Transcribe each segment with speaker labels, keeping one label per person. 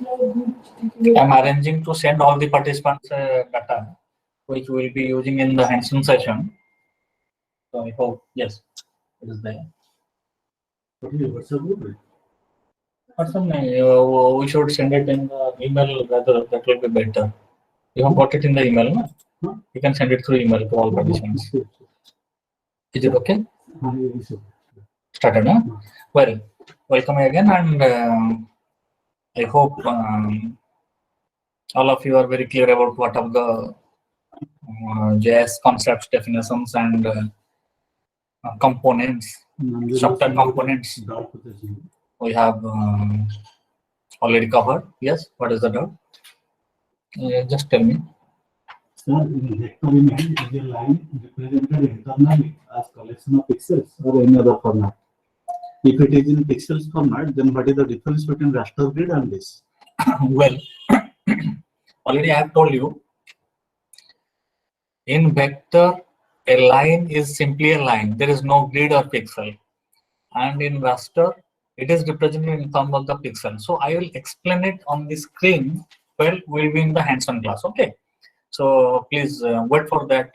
Speaker 1: I'm arranging to send all the participants data, which we'll be using in the hands-on session. So I hope, yes, it is there. We should send it in the email rather, that will be better. You have got it in the email, no? You can send it through email to all participants. Is it okay? Started, huh? Well, welcome again, and I hope all of you are very clear about what are the JS concepts, definitions, and components, software components we have already covered. Yes, what is the doubt? Just tell me.
Speaker 2: Sir, in vector image is a line represented internally as collection of pixels or any other format. If it is in pixels format, then what is the difference between raster grid and this?
Speaker 1: Well, already I have told you, in vector, a line is simply a line. There is no grid or pixel. And in raster, it is represented in terms of the pixel. So I will explain it on the screen. Well, we'll be in the hands-on class. Okay. So please wait for that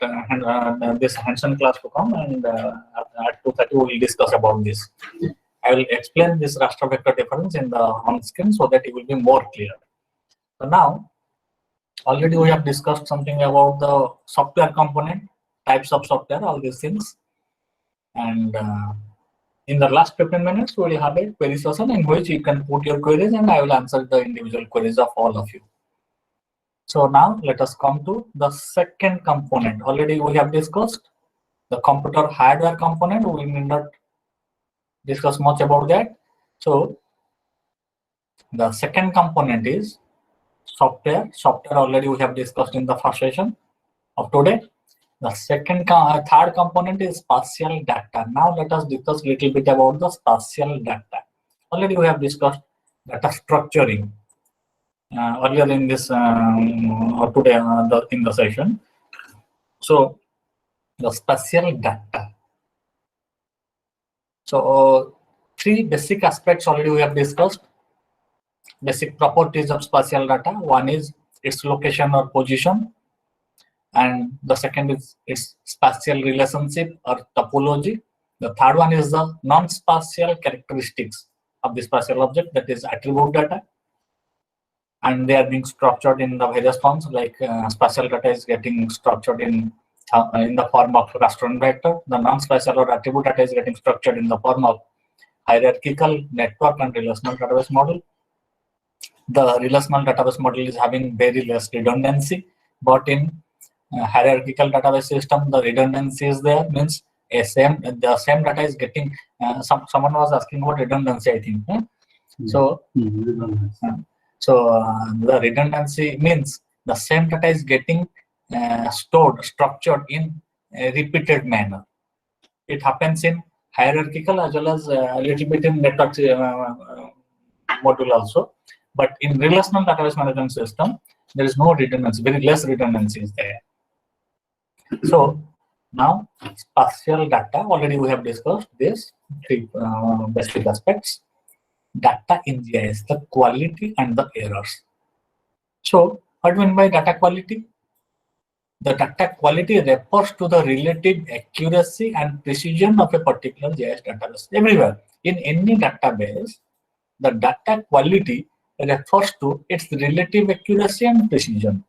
Speaker 1: this hands-on class to come, and at 2:30 we will discuss about this. I will explain this raster vector difference in the on screen so that it will be more clear. So now, already we have discussed something about the software component, types of software, all these things. And in the last 15 minutes, we will have a query session in which you can put your queries and I will answer the individual queries of all of you. So now let us come to the second component. Already we have discussed the computer hardware component. We will not discuss much about that. So the second component is software. Software already we have discussed in the first session of today. The third component is spatial data. Now let us discuss a little bit about the spatial data. Already we have discussed data structuring earlier in this or today in the session. So the spatial data. So three basic aspects already we have discussed. Basic properties of spatial data. One is its location or position, and the second is its spatial relationship or topology. The third one is the non-spatial characteristics of the spatial object, that is attribute data, and they are being structured in the various forms. Like spatial data is getting structured in the form of raster and vector. The non-spatial or attribute data is getting structured in the form of hierarchical, network, and relational database model. The relational database model is having very less redundancy, but in hierarchical database system, the redundancy is there. Means the same data is getting. Someone was asking about redundancy, I think. So, the redundancy means the same data is getting structured in a repeated manner. It happens in hierarchical as well as a little bit in network module also. But in relational database management system, there is no redundancy, very less redundancy is there. So now spatial data, already we have discussed this three basic aspects. Data in GIS, the quality and the errors. So what do you mean by data quality? The data quality refers to the relative accuracy and precision of a particular GIS database. Everywhere, in any database, the data quality refers to its relative accuracy and precision.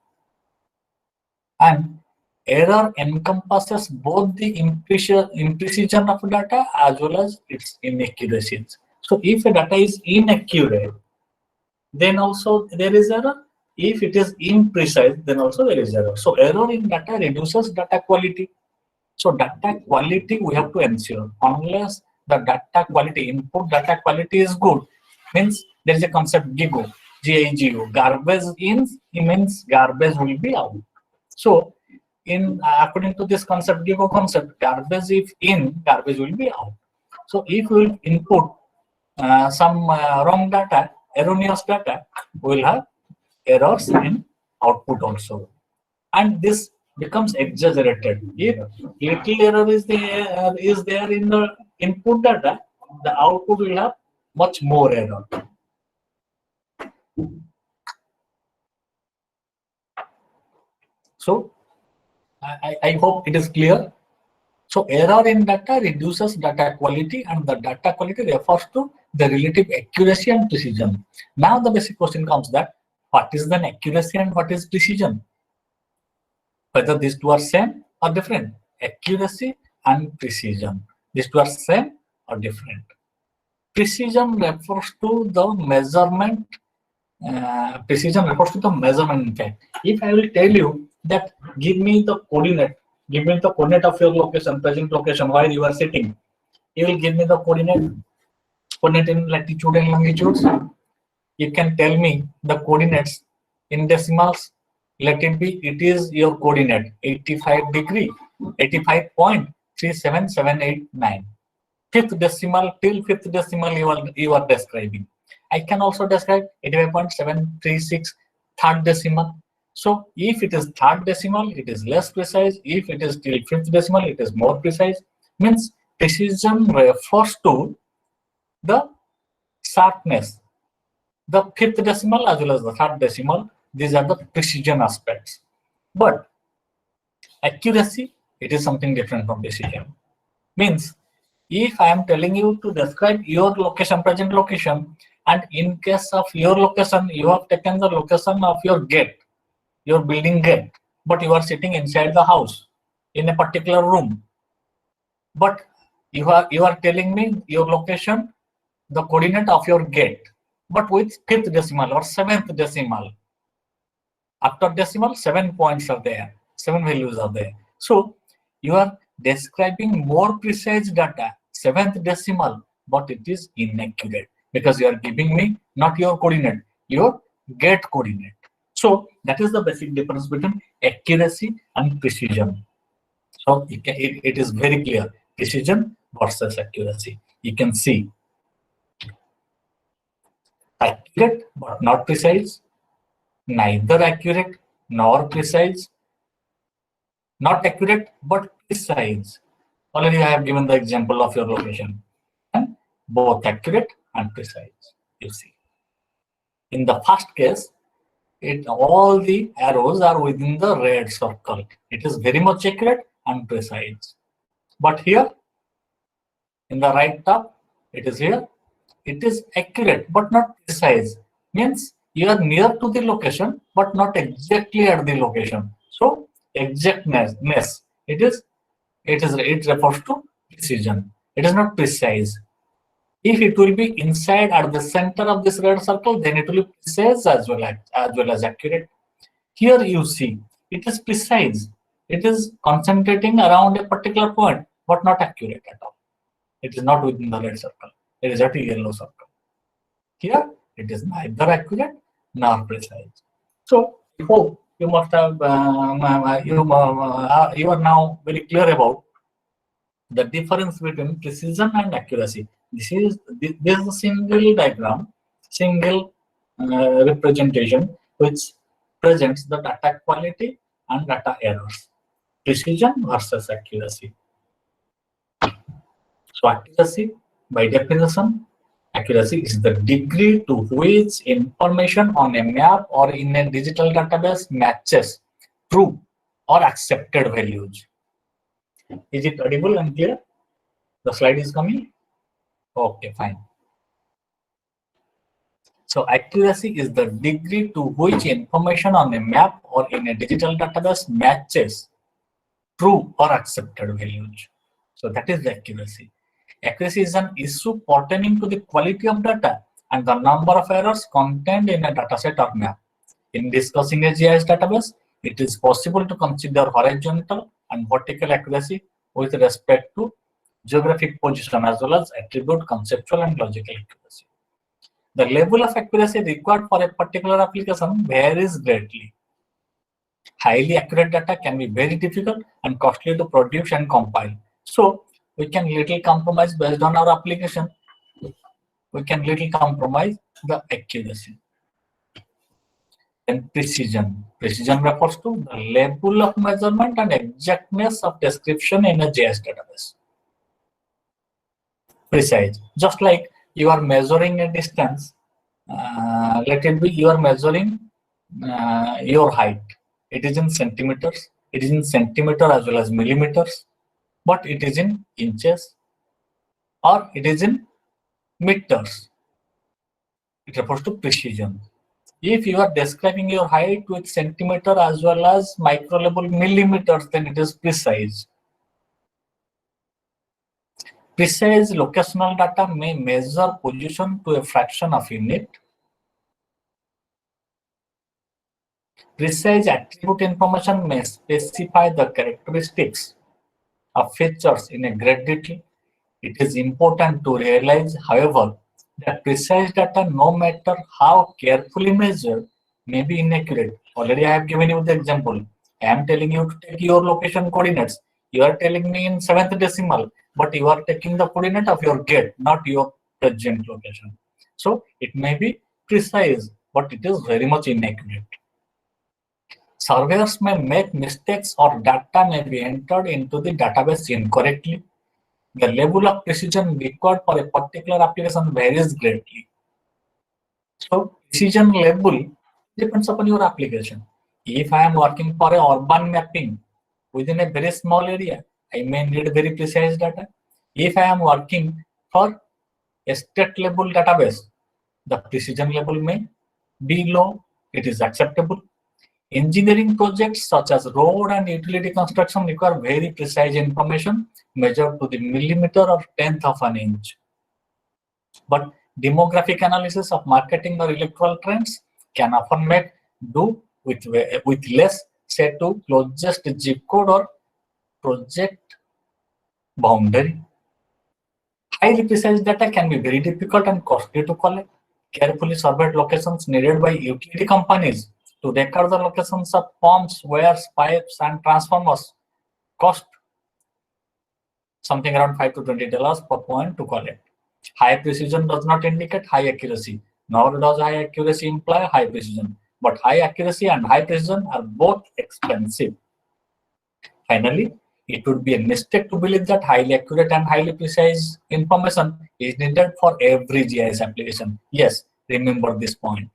Speaker 1: And error encompasses both the imprecision of data as well as its inaccuracies. So if a data is inaccurate, then also there is error. If it is imprecise, then also there is error. So error in data reduces data quality. So data quality we have to ensure. Unless the data quality, input data quality is good, means there is a concept GIGO, G-I-G-O, garbage in means garbage will be out. So in according to this concept, GIGO concept, garbage if in, garbage will be out. So if we will input some wrong data, erroneous data, we will have errors in output also. And this becomes exaggerated. If little error is there in the input data, the output will have much more error. So I hope it is clear. So error in data reduces data quality, and the data quality refers to the relative accuracy and precision. Now the basic question comes that what is then accuracy and what is precision? Whether these two are same or different. Accuracy and precision. These two are same or different. Precision refers to the measurement. Precision refers to the measurement. In fact, if I will tell you that give me the coordinate of your location, present location, where you are sitting, you will give me the coordinate in latitude and longitudes. You can tell me the coordinates in decimals. Let it be, it is your coordinate 85 degree, 85.37789. Fifth decimal, till fifth decimal you are describing. I can also describe 85.736 third decimal. So if it is third decimal, it is less precise. If it is till fifth decimal, it is more precise. Means precision refers to the sharpness. The fifth decimal as well as the third decimal, these are the precision aspects. But accuracy, it is something different from precision. Means if I am telling you to describe your location, present location, and in case of your location, you have taken the location of your gate, your building gate, but you are sitting inside the house in a particular room. But you are telling me your location, the coordinate of your gate, but with fifth decimal or seventh decimal. After decimal, 7 points are there, 7 values are there. So you are describing more precise data, seventh decimal, but it is inaccurate because you are giving me not your coordinate, your gate coordinate. So that is the basic difference between accuracy and precision. So it is very clear, precision versus accuracy. You can see accurate but not precise, neither accurate nor precise, not accurate but precise. Already I have given the example of your location, and both accurate and precise, you see. In the first case, all the arrows are within the red circle. It is very much accurate and precise. But here, in the right top, it is here. It is accurate but not precise. Means you are near to the location but not exactly at the location. So exactness, it refers to precision. It is not precise. If it will be inside at the center of this red circle, then it will be precise as well as accurate. Here you see it is precise. It is concentrating around a particular point, but not accurate at all. It is not within the red circle. It is at a yellow circle. Here it is neither accurate nor precise. So I hope you must have you are now very clear about the difference between precision and accuracy. This is a single diagram, single representation which presents the data quality and data errors. Precision versus accuracy. So accuracy, by definition, accuracy is the degree to which information on a map or in a digital database matches true or accepted values. Is it audible and clear? The slide is coming? Okay, fine. So accuracy is the degree to which information on a map or in a digital database matches true or accepted values. So that is the accuracy. Accuracy is an issue pertaining to the quality of data and the number of errors contained in a dataset or map. In discussing a GIS database, it is possible to consider horizontal and vertical accuracy with respect to geographic position as well as attribute, conceptual, and logical accuracy. The level of accuracy required for a particular application varies greatly. Highly accurate data can be very difficult and costly to produce and compile. So we can little compromise based on our application. We can little compromise the accuracy. And precision. Precision refers to the level of measurement and exactness of description in a GIS database. Precise. Just like you are measuring a distance, let it be you are measuring your height. it is in centimeters, it is in centimeter as well as millimeters, but it is in inches or it is in meters. It refers to precision. If you are describing your height with centimeter as well as micro level millimeters, then it is precise. Precise locational data may measure position to a fraction of unit. Precise attribute information may specify the characteristics of features in a great detail. It is important to realize, however, that precise data, no matter how carefully measured, may be inaccurate. Already I have given you the example. I am telling you to take your location coordinates. You are telling me in 7th decimal, but you are taking the coordinate of your gate, not your present location. So it may be precise, but it is very much inaccurate. Surveyors may make mistakes or data may be entered into the database incorrectly. The level of precision required for a particular application varies greatly. So precision level depends upon your application. If I am working for a urban mapping within a very small area, I may need very precise data. If I am working for a state level database, the precision level may be low. It is acceptable. Engineering projects such as road and utility construction require very precise information measured to the millimeter or tenth of an inch. But demographic analysis of marketing or electoral trends can often make do with less, say to closest zip code or project boundary. Highly precise data can be very difficult and costly to collect. Carefully surveyed locations needed by utility companies to record the locations of pumps, wires, pipes, and transformers cost something around $5 to $20 per point to collect. High precision does not indicate high accuracy, nor does high accuracy imply high precision. But high accuracy and high precision are both expensive. Finally, it would be a mistake to believe that highly accurate and highly precise information is needed for every GIS application. Yes, remember this point.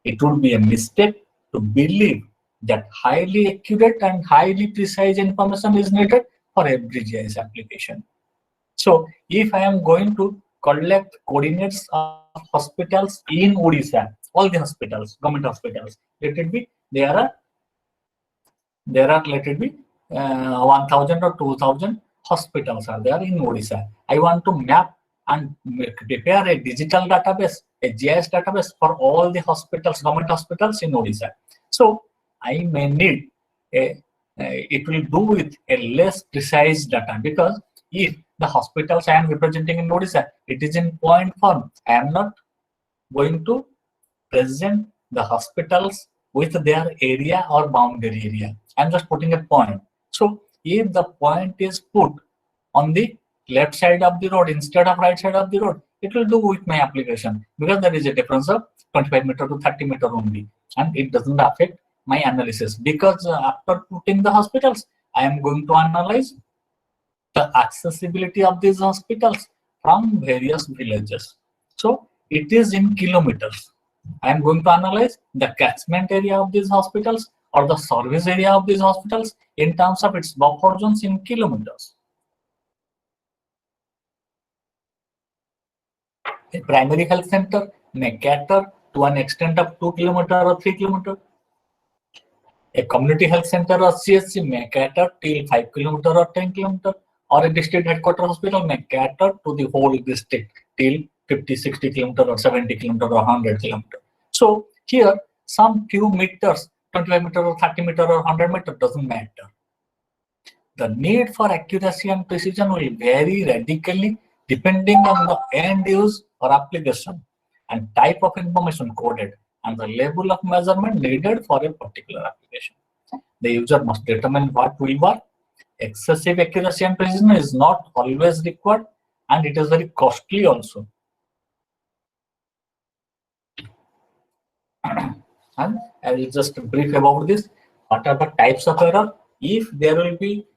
Speaker 1: It would be a mistake to believe that highly accurate and highly precise information is needed for every GIS application. So if I am going to collect coordinates of hospitals in Odisha, all the hospitals, government hospitals, let it be, there are let it be 1,000 or 2,000 hospitals are there in Odisha. I want to map and prepare a digital database, a GIS database for all the hospitals, government hospitals in Odisha. So I may need it will do with a less precise data, because if the hospitals I am representing in Odisha, it is in point form, I am not going to present the hospitals with their area or boundary area. I'm just putting a point. So if the point is put on the left side of the road instead of right side of the road, it will do with my application, because there is a difference of 25 meter to 30 meter only, and it doesn't affect my analysis, because after putting the hospitals, I am going to analyze the accessibility of these hospitals from various villages. So it is in kilometers. I am going to analyze the catchment area of these hospitals or the service area of these hospitals in terms of its buffer zones in kilometers. A primary health center may cater to an extent of 2 kilometers or 3 kilometers. A community health center or CSC may cater till 5 kilometers or 10 kilometers, or a district headquarters hospital may cater to the whole district till 50, 60 kilometers or 70 kilometers or 100 kilometers. So here, some few meters, 25 meters or 30 meters or 100 meters doesn't matter. The need for accuracy and precision will vary radically depending on the end use or application and type of information coded and the level of measurement needed for a particular application. The user must determine what will work. Excessive accuracy and precision is not always required, and it is very costly also. And I will just brief about this. What are the types of error? If there will be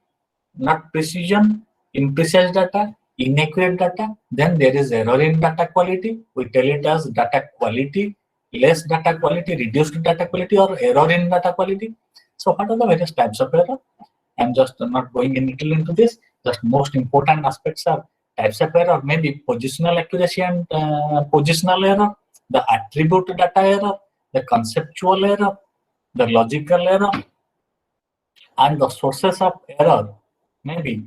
Speaker 1: not precision, imprecise data, inaccurate data, then there is error in data quality. We tell it as data quality less data quality, reduced data quality, or error in data quality. So what are the various types of error? I'm just not going in detail into this. Just most important aspects are types of error, maybe positional accuracy and positional error, the attribute data error, the conceptual error, the logical error, and the sources of error. Maybe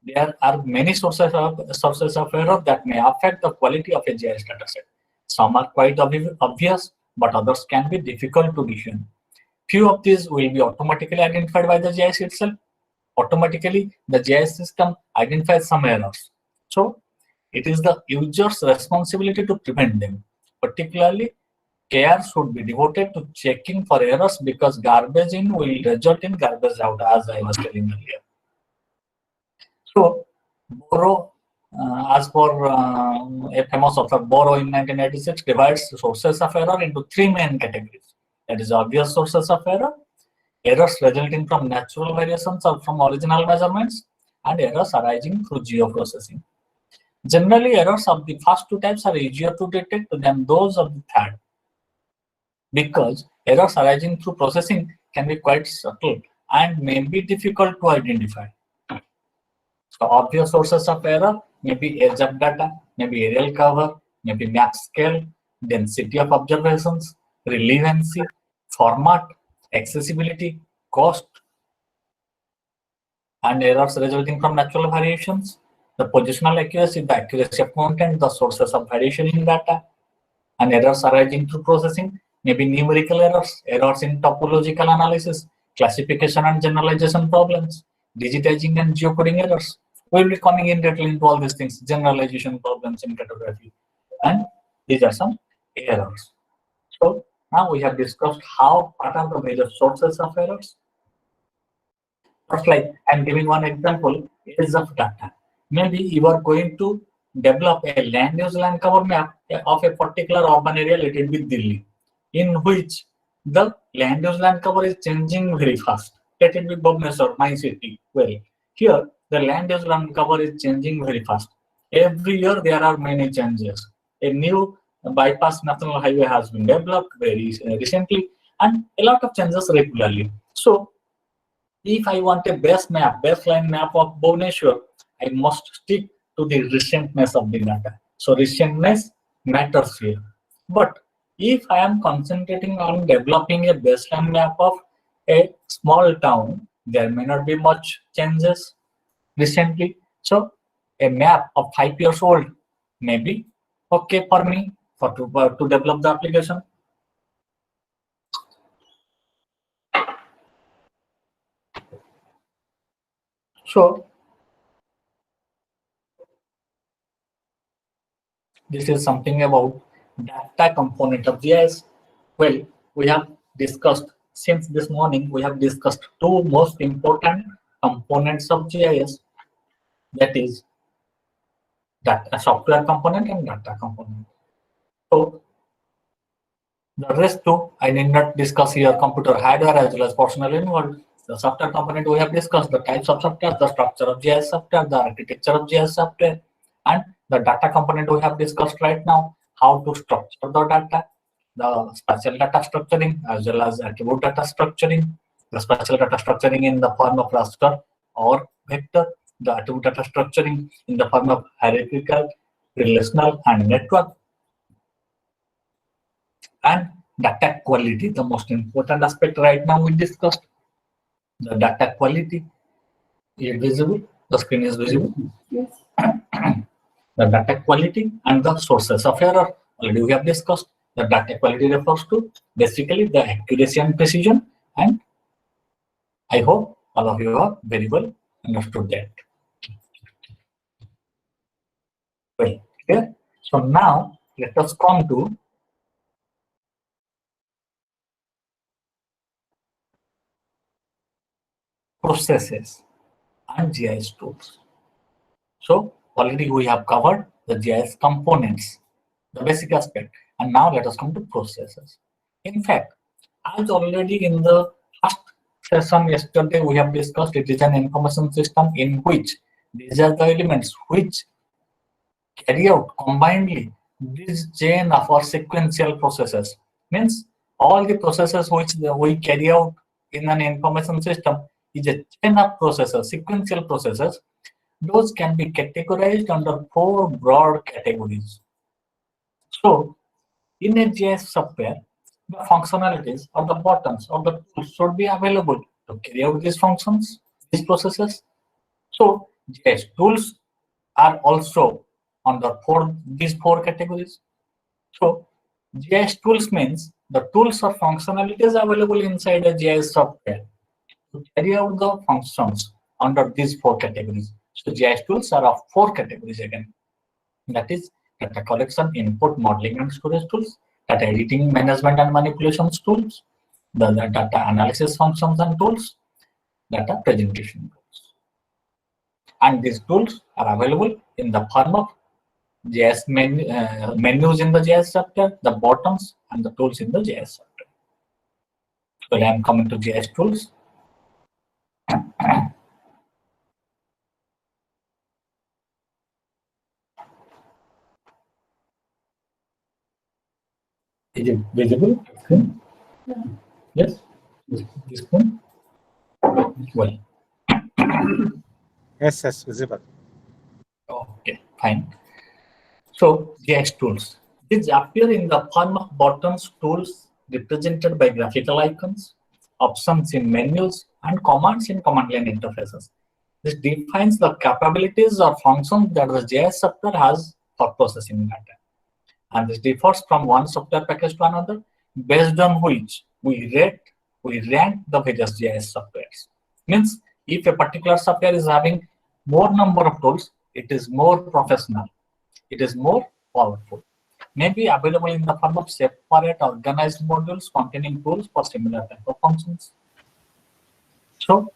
Speaker 1: there are many sources of error that may affect the quality of a GIS dataset. Some are quite obvious, but others can be difficult to discern. Few of these will be automatically identified by the GIS itself. Automatically, the GIS system identifies some errors. So, it is the user's responsibility to prevent them. Particularly, care should be devoted to checking for errors because garbage in will result in garbage out, as I was telling earlier. So, Borrow, as per a famous author, Borrow in 1986 divides sources of error into three main categories. That is obvious sources of error, errors resulting from natural variations or from original measurements, and errors arising through geoprocessing. Generally, errors of the first two types are easier to detect than those of the third, because errors arising through processing can be quite subtle and may be difficult to identify. So obvious sources of error may be age of data, maybe aerial cover, maybe map scale, density of observations, relevancy, format, accessibility, cost, and errors resulting from natural variations. The positional accuracy, the accuracy of content, the sources of variation in data, and errors arising through processing, maybe numerical errors, errors in topological analysis, classification and generalization problems, digitizing and geocoding errors. We will be coming in detail into all these things, generalization problems in cartography. And these are some errors. So now we have discussed what are the major sources of errors. Just like I'm giving one example, is of data. Maybe you are going to develop a land use land cover map of a particular urban area, let it be Delhi, in which the land use land cover is changing very fast. Let it be Bhubaneswar, my city. Well, here the land use land cover is changing very fast. Every year there are many changes. A new bypass national highway has been developed very recently, and a lot of changes regularly. So if I want a baseline map of Bhubaneswar, I must stick to the recentness of the data. So recentness matters here. But if I am concentrating on developing a baseline map of a small town, there may not be much changes recently. So a map of 5 years old may be okay for me to develop the application. So this is something about data component of GIS. Well, we have discussed, since this morning, we have discussed two most important components of GIS, that is data software component and data component. So the rest two, I need not discuss here, computer hardware as well as personnel involved. The software component we have discussed, the types of software, the structure of GIS software, the architecture of GIS software, and the data component we have discussed right now, how to structure the data, the spatial data structuring as well as attribute data structuring, the spatial data structuring in the form of raster or vector, the attribute data structuring in the form of hierarchical, relational, and network, and data quality, the most important aspect right now we discussed. The data quality is visible, the screen is visible.
Speaker 3: Yes.
Speaker 1: The data quality and the sources of error already we have discussed. The data quality refers to basically the accuracy and precision, and I hope all of you have very well understood that. Well, clear? So now let us come to processes and GIS tools. So already we have covered the GIS components, the basic aspect, and now let us come to processes. In fact, as already in the first session yesterday we have discussed, it is an information system in which these are the elements which carry out combinedly this chain of or sequential processes. Means all the processes which we carry out in an information system is a chain of processes, sequential processes. Those can be categorized under 4 broad categories. So, in a GIS software, the functionalities or the buttons or the tools should be available to carry out these functions, these processes. So, GIS tools are also under these four categories. So, GIS tools means the tools or functionalities available inside a GIS software to carry out the functions under these four categories. So, GIS tools are of 4 categories again. That is data collection, input, modeling, and storage tools, data editing, management, and manipulations tools, the data analysis functions and tools, data presentation tools. And these tools are available in the form of JS menus in the JS software, the buttons, and the tools in the JS software. Well, I am coming to JS tools. Is it visible?
Speaker 3: Yeah.
Speaker 1: Yes. This one. Well.
Speaker 4: Yes, yes, visible.
Speaker 1: Okay, fine. So JS tools. These appear in the form of buttons, tools represented by graphical icons, options in menus, and commands in command line interfaces. This defines the capabilities or functions that the JS software has for processing data. And this differs from one software package to another, based on which we rank the various JS softwares. Means if a particular software is having more number of tools, it is more professional, it is more powerful. May be available in the form of separate organized modules containing tools for similar type of functions. So,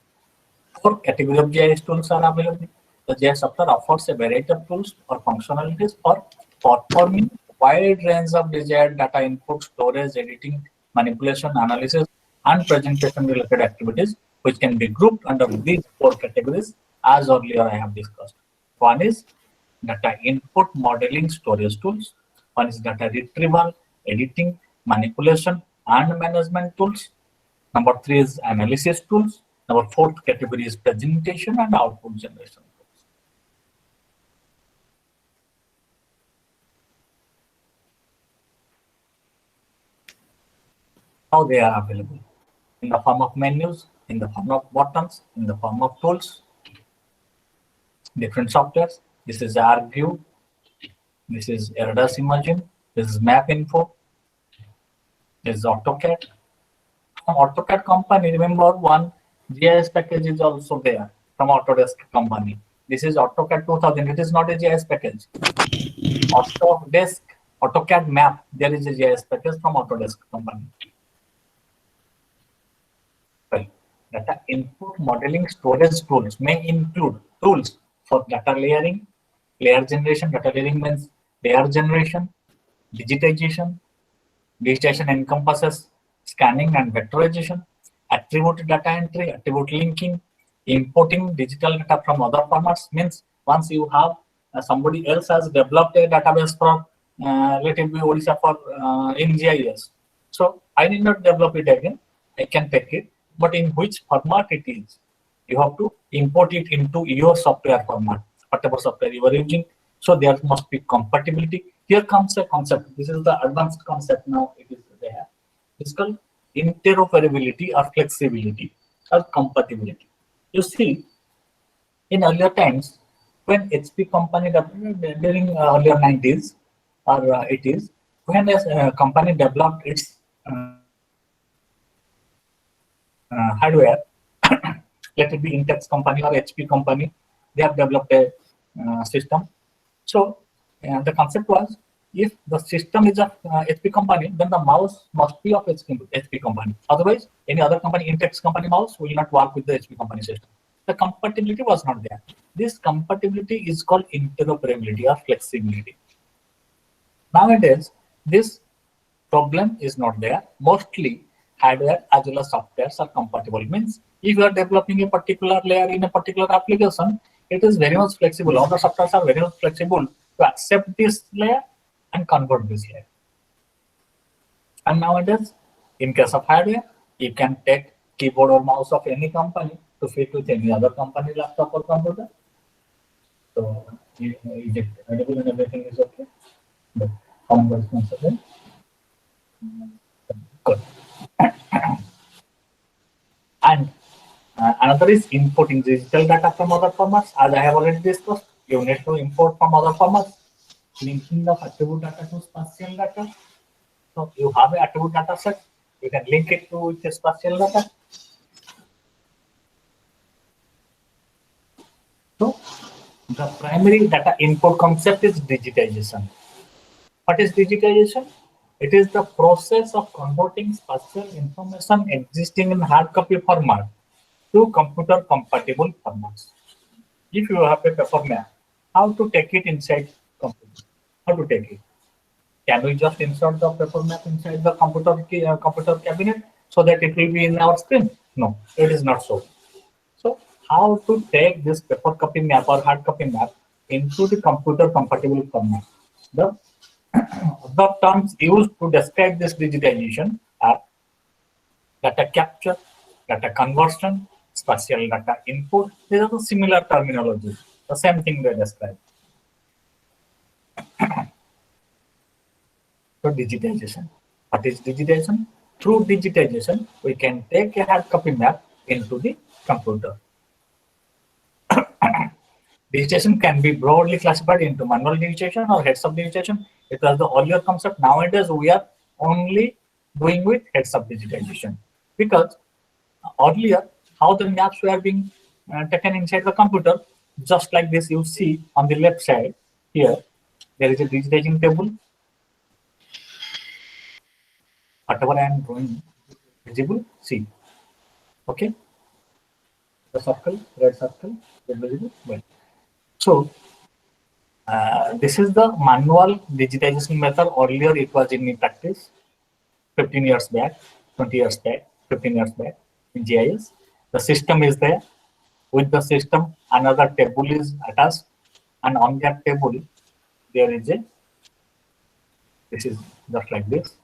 Speaker 1: 4 categories of GIS tools are available. The GIS software offers a variety of tools or functionalities for performing wide range of desired data input, storage, editing, manipulation, analysis, and presentation related activities, which can be grouped under these 4 categories as earlier I have discussed. One is data input, modeling, storage tools. One is data retrieval, editing, manipulation, and management tools. Number 3 is analysis tools. Number 4th category is presentation and output generation tools. How they are available? In the form of menus, in the form of buttons, in the form of tools, different softwares. This is ArcView, this is Erdas Imagine, this is Map Info, this is AutoCAD. From AutoCAD company, remember one GIS package is also there from Autodesk company. This is AutoCAD 2000, it is not a GIS package. Autodesk, AutoCAD Map, there is a GIS package from Autodesk company. Well, data input, modeling, storage tools may include tools for data layering, layer generation. Data layering means layer generation, digitization. Digitization encompasses scanning and vectorization, attribute data entry, attribute linking, importing digital data from other formats. Means once you have somebody else has developed a database for let it be Odisha for in GIS. So I need not develop it again. I can take it, but in which format it is, you have to import it into your software format, whatever software you are using. So there must be compatibility. Here comes a concept. This is the advanced concept now. It is there. It's called interoperability or flexibility or compatibility. You see, in earlier times, when HP company during earlier 90s or 80s, when a company developed its hardware, let it be Intex company or HP company, they have developed a system. So the concept was, if the system is of HP company, then the mouse must be of HP company. Otherwise, any other company, Intex company mouse will not work with the HP company system. The compatibility was not there. This compatibility is called interoperability or flexibility. Nowadays, this problem is not there. Mostly hardware as well as softwares are compatible. Means if you are developing a particular layer in a particular application, it is very much flexible. All the softwares are very much flexible to accept this layer and convert this layer. And nowadays, in case of hardware, you can take keyboard or mouse of any company to fit with any other company laptop or computer. So is it available and everything is okay? But common response again. Good. And another is importing digital data from other formats. As I have already discussed, you need to import from other formats, linking the attribute data to spatial data. So you have an attribute data set, you can link it to the spatial data. So the primary data input concept is digitization. What is digitization? It is the process of converting spatial information existing in hard copy format to computer compatible formats. If you have a paper map, how to take it inside computer? How to take it? Can we just insert the paper map inside the computer cabinet so that it will be in our screen? No, it is not so. So how to take this paper copy map or hard copy map into the computer compatible format? The terms used to describe this digitization are data capture, data conversion, spatial data input. These are the similar terminologies. The same thing they describe. So digitization. What is digitization? Through digitization, we can take a hard copy map into the computer. Digitization can be broadly classified into manual digitization or heads-up digitization. It was the earlier concept. Nowadays, we are only doing with heads-up digitization because earlier, how the maps were being taken inside the computer, just like this, you see on the left side here, there is a digitizing table. Whatever I am drawing visible, see. Okay, the circle, red circle, is visible. Well, so this is the manual digitization method. Earlier, it was in practice 15 years back, 20 years back, 15 years back in GIS. The system is there. With the system, another table is attached, and on that table, there is a, this is just like this.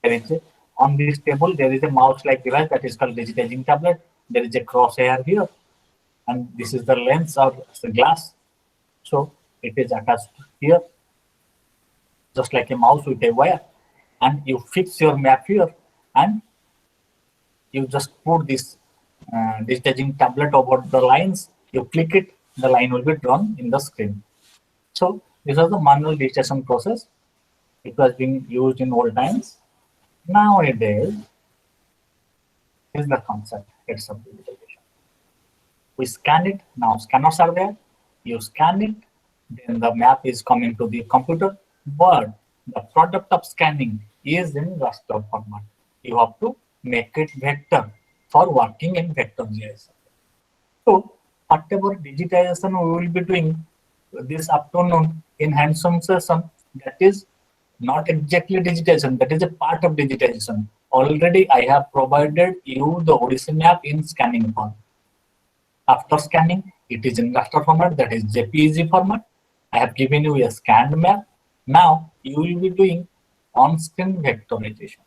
Speaker 1: There is a, on this table, there is a mouse-like device that is called digitizing tablet. There is a crosshair here, and this is the lens or the glass. So it is attached here, just like a mouse with a wire. And you fix your map here, and you just put this digitizing tablet over the lines. You click it, the line will be drawn in the screen. So this was the manual digitization process. It was being used in old times. Nowadays, is the concept heads-up digitization. We scan it. Now scanners are there. You scan it, then the map is coming to the computer. But the product of scanning is in raster format. You have to make it vector for working in vector GIS. So whatever digitization we will be doing this afternoon in hands-on session, that is not exactly digitization, that is a part of digitization. Already I have provided you the Odissi map in scanning form. After scanning, it is in raster format, that is JPEG format. I have given you a scanned map. Now you will be doing on-screen vectorization.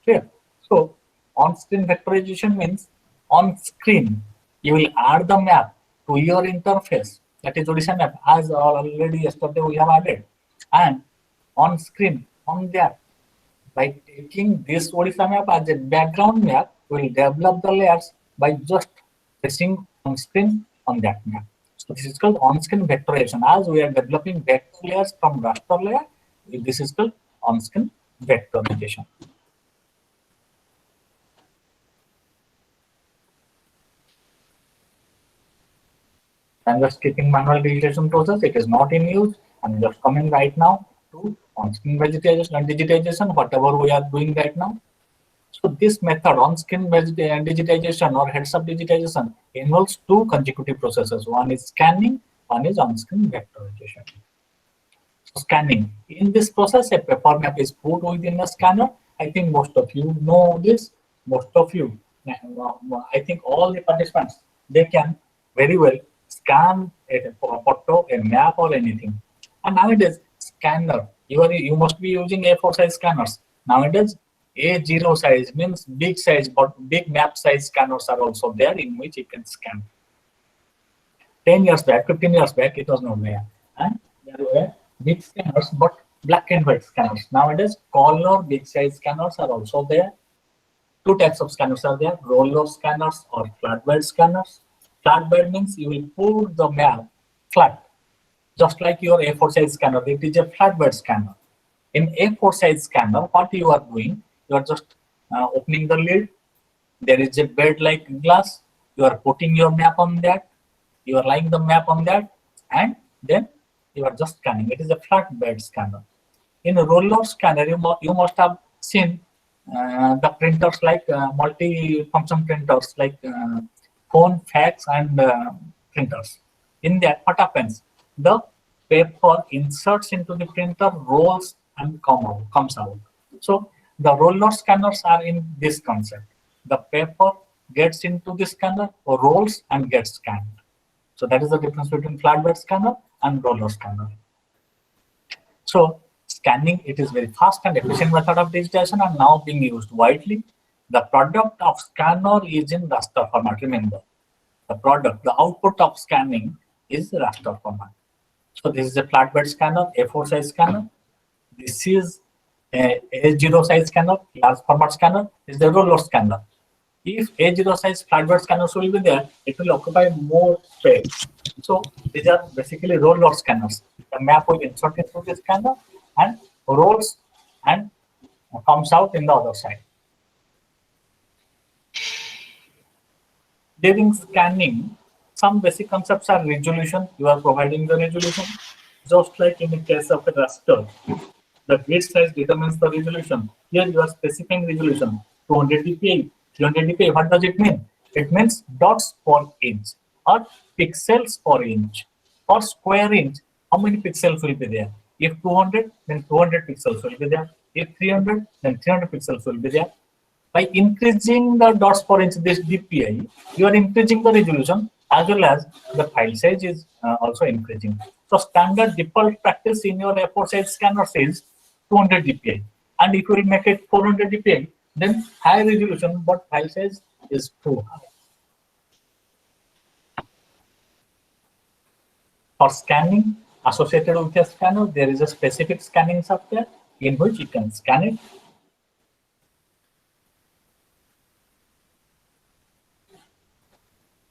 Speaker 1: Clear? So on-screen vectorization means on screen you will add the map to your interface, that is Odisha map, as already yesterday we have added. And on screen, on that, by taking this Odisha map as a background map, we will develop the layers by just pressing on screen on that map. So this is called on-screen vectorization. As we are developing vector layers from raster layer, this is called on-screen vectorization. I'm just skipping manual digitization process. It is not in use. I'm just coming right now to on-screen digitization and digitization, whatever we are doing right now. So this method, on-screen digitization or heads-up digitization, involves two consecutive processes. One is scanning, one is on-screen vectorization. So scanning. In this process, a paper map is put within a scanner. I think most of you know this. Most of you, I think all the participants, they can very well scan a photo, a map, or anything. And nowadays, scanner, you must be using A4 size scanners. Nowadays, A0 size means big size, but big map size scanners are also there in which you can scan. 10 years back, 15 years back, it was not there. And there were big scanners, but black and white scanners. Nowadays, color big size scanners are also there. Two types of scanners are there, roller scanners or flatbed scanners. Flatbed means you will put the map flat, just like your A4 size scanner. It is a flatbed scanner. In A4 size scanner, what you are doing, you are just opening the lid. There is a bed like glass. You are putting your map on that. You are laying the map on that, and then you are just scanning. It is a flatbed scanner. In a roller scanner, you must have seen the printers like multi-function printers like phone, fax, and printers. In that, what happens? The paper inserts into the printer, rolls, and comes out. So the roller scanners are in this concept. The paper gets into the scanner, rolls, and gets scanned. So that is the difference between flatbed scanner and roller scanner. So scanning, it is very fast and efficient method of digitization and now being used widely. The product of scanner is in raster format. Remember, the output of scanning is raster format. So this is a flatbed scanner, A4 size scanner. This is a A0 size scanner, large format scanner. This is the roller scanner. If A0 size flatbed scanners will be there, it will occupy more space. So these are basically roller scanners. The map will insert into the scanner and rolls and comes out in the other side. During scanning, some basic concepts are resolution. You are providing the resolution. Just like in the case of a raster, the grid size determines the resolution. Here you are specifying resolution, 200 dpi, 300 dpi. What does it mean? It means dots per inch or pixels per inch or square inch. How many pixels will be there? If 200, then 200 pixels will be there. If 300, then 300 pixels will be there. By increasing the dots per inch, this DPI, you are increasing the resolution as well as the file size is also increasing. So standard default practice in your A4 size scanner is 200 dpi. And if you will make it 400 dpi, then high resolution, but file size is too high. For scanning associated with a scanner, there is a specific scanning software in which you can scan it.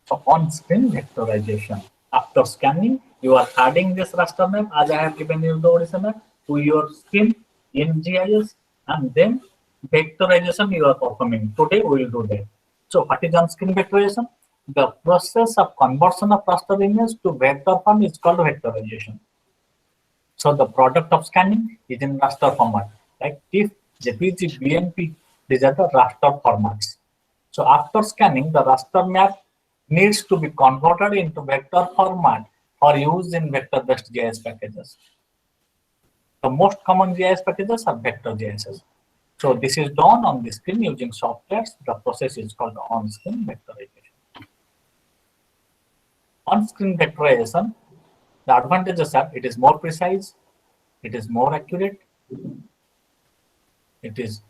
Speaker 1: So on-screen vectorization. After scanning, you are adding this raster map, as I have given you the Odisha map, to your screen in GIS, and then vectorization you are performing. Today we will do that. So what is on-screen vectorization? The process of conversion of raster image to vector form is called vectorization. So the product of scanning is in raster format, like TIFF, JPG, BMP. These are the raster formats. So after scanning, the raster map needs to be converted into vector format for use in vector-based GIS packages. The most common GIS packages are vector GIS. So this is done on the screen using softwares. The process is called on-screen vectorization. On-screen vectorization, the advantages are it is more precise, it is more accurate, it is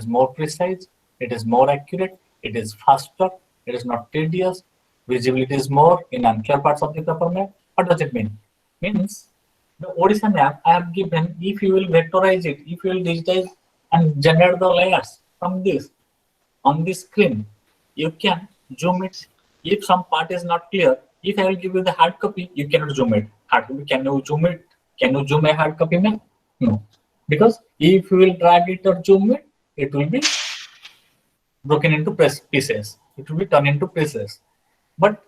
Speaker 1: more precise, it is more accurate, it is faster, it is not tedious, visibility is more in unclear parts of the paper map. What does it mean? Means the Odisha map I have given, if you will vectorize it, if you will digitize and generate the layers from this on the screen, you can zoom it. If some part is not clear, if I will give you the hard copy, you cannot zoom it. Hard copy, can you zoom it? Can you zoom a hard copy map? No. Because if you will drag it or zoom it, it will be broken into pieces. It will be turned into pieces. But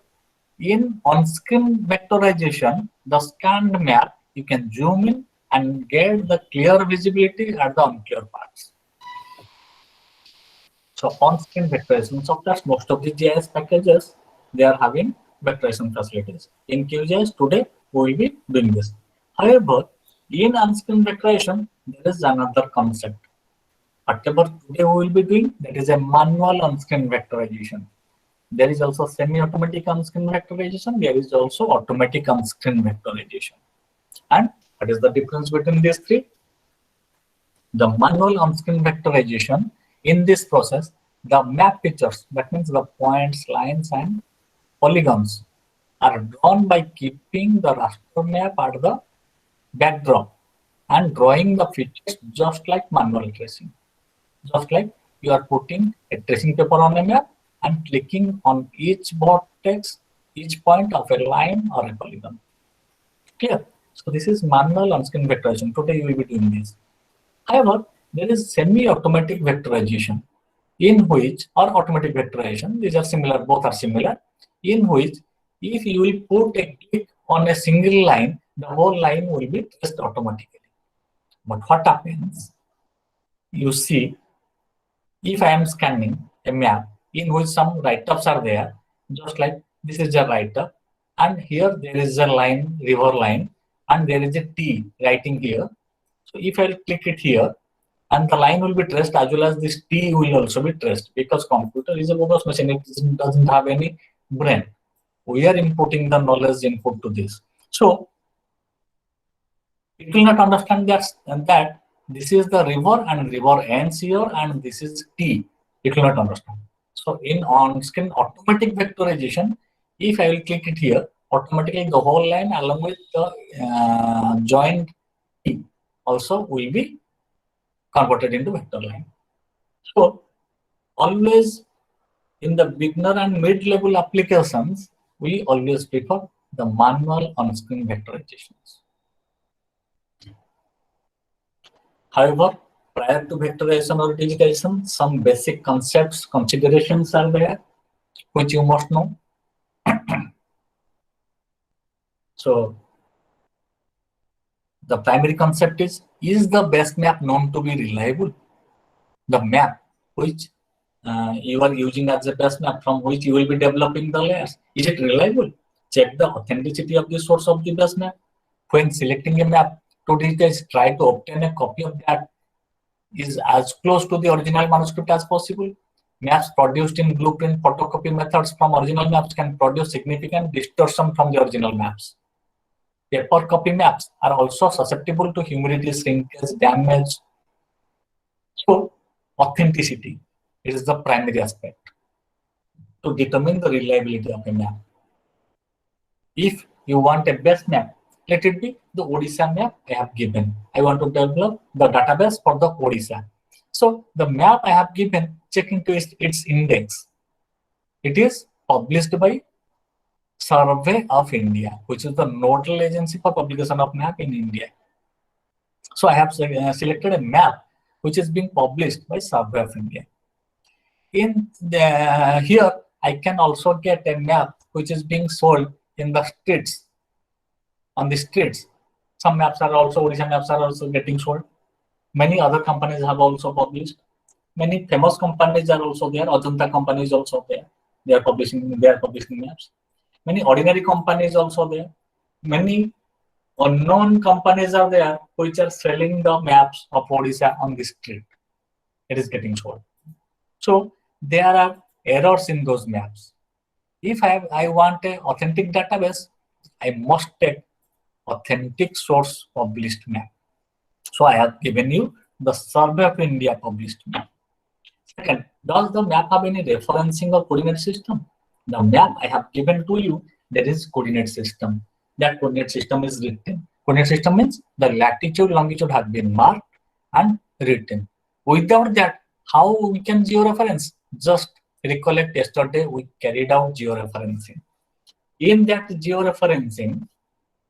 Speaker 1: in on-screen vectorization, the scanned map, you can zoom in and get the clear visibility at the unclear parts. So on-screen vectorization software, most of the GIS packages, they are having vectorization facilities. In QGIS today, we will be doing this. However, in on-screen vectorization, there is another concept. Whatever today we will be doing, that is a manual on-screen vectorization. There is also semi-automatic on-screen vectorization. There is also automatic on-screen vectorization. And what is the difference between these three? The manual on-screen vectorization In this process, the map features, that means the points, lines, and polygons, are drawn by keeping the raster map at the backdrop and drawing the features just like manual tracing. Just like you are putting a tracing paper on a map and clicking on each vertex, each point of a line or a polygon. Clear? So this is manual on-screen vectorization. Today we will be doing this. However, there is semi-automatic vectorization, in which, or automatic vectorization, these are similar, both are similar, in which if you will put a click on a single line, the whole line will be traced automatically. But what happens? You see, if I am scanning a map in which some write-ups are there, just like this is a write-up, and here there is a line, river line, and there is a T writing here. So if I click it here, and the line will be traced as well as this T will also be traced, because computer is a bogus machine, it doesn't have any brain. We are inputting the knowledge input to this. So it will not understand that this is the river and river ends here and this is T. It will not understand. So in on-screen automatic vectorization, if I will click it here, automatically the whole line along with the joined T also will be converted into vector line. So always in the beginner and mid-level applications, we always prefer the manual on-screen vectorizations. However, prior to vectorization or digitization, some basic concepts, considerations are there, which you must know. So the primary concept is the best map known to be reliable? The map which you are using as the best map from which you will be developing the layers, is it reliable? Check the authenticity of the source of the best map. When selecting a map to digitize, try to obtain a copy of that is as close to the original manuscript as possible. Maps produced in blueprint photocopy methods from original maps can produce significant distortion from the original maps. Paper copy maps are also susceptible to humidity, shrinkage, damage. So authenticity is the primary aspect to determine the reliability of a map. If you want a best map, let it be the Odisha map I have given. I want to develop the database for the Odisha. So the map I have given, check into its index. It is published by Survey of India, which is the nodal agency for publication of map in India. So I have selected a map which is being published by Survey of India. In here, I can also get a map which is being sold in the streets. On the streets, some maps are also, Odisha maps are also getting sold. Many other companies have also published. Many famous companies are also there. Ajanta company is also there. They are publishing maps. Many ordinary companies also there. Many unknown companies are there which are selling the maps of Odisha on the street. It is getting sold. So there are errors in those maps. If I want an authentic database, I must take authentic source published map. So I have given you the Survey of India published map. Second, does the map have any referencing or coordinate system? The map I have given to you, there is coordinate system. That coordinate system is written. Coordinate system means the latitude, longitude have been marked and written. Without that, how we can georeference? Just recollect yesterday we carried out georeferencing. In that georeferencing,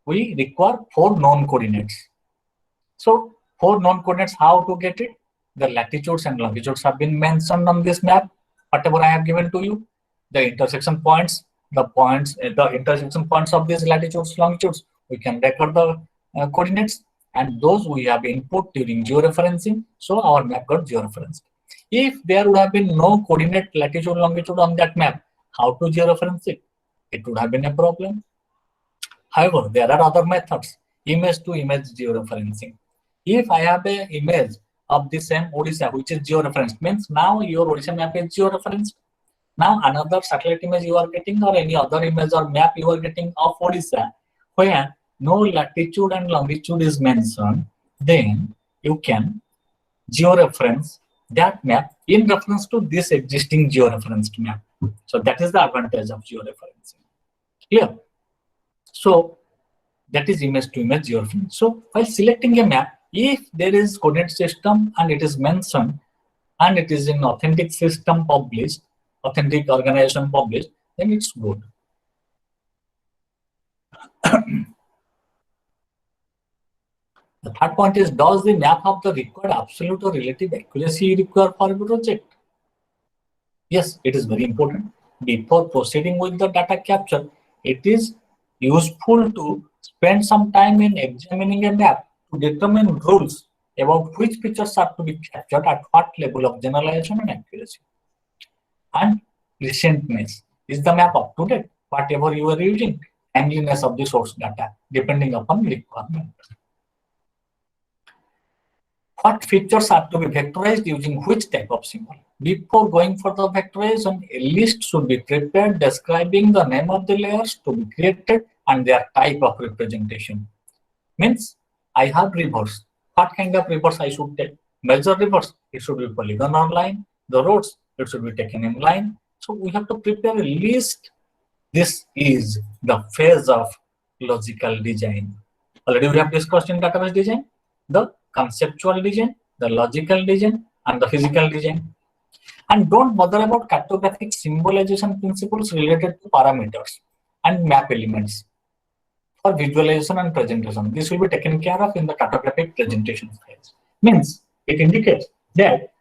Speaker 1: we require 4 known coordinates. So 4 known coordinates, how to get it? The latitudes and longitudes have been mentioned on this map, whatever I have given to you. The intersection points, the intersection points of these latitudes, longitudes, we can record the coordinates, and those we have input during georeferencing. So our map got georeferenced. If there would have been no coordinate latitude, longitude on that map, how to georeference it? It would have been a problem. However, there are other methods, image to image georeferencing. If I have an image of the same Odisha, which is georeferenced, means now your Odisha map is georeferenced. Now another satellite image you are getting, or any other image or map you are getting of Odisha, where no latitude and longitude is mentioned, then you can georeference that map in reference to this existing georeferenced map. So that is the advantage of georeferencing. Clear? So that is image to image georeferencing. So while selecting a map, if there is coordinate system and it is mentioned and it is in authentic system published, authentic organization published, then it's good. The third point is, does the map have the required absolute or relative accuracy required for a project? Yes, it is very important. Before proceeding with the data capture, it is useful to spend some time in examining a map to determine rules about which features are to be captured at what level of generalization and accuracy. And recentness. Is the map up to date? Whatever you are using, timeliness of the source data, depending upon requirement. What features are to be vectorized using which type of symbol? Before going for the vectorization, a list should be prepared describing the name of the layers to be created and their type of representation. Means I have rivers. What kind of rivers I should take? Major rivers, it should be polygon or line. The roads, it should be taken in line. So we have to prepare a list. This is the phase of logical design. Already we have discussed in database design the conceptual design, the logical design, and the physical design. And don't bother about cartographic symbolization principles related to parameters and map elements for visualization and presentation. This will be taken care of in the cartographic presentation phase. Means it indicates that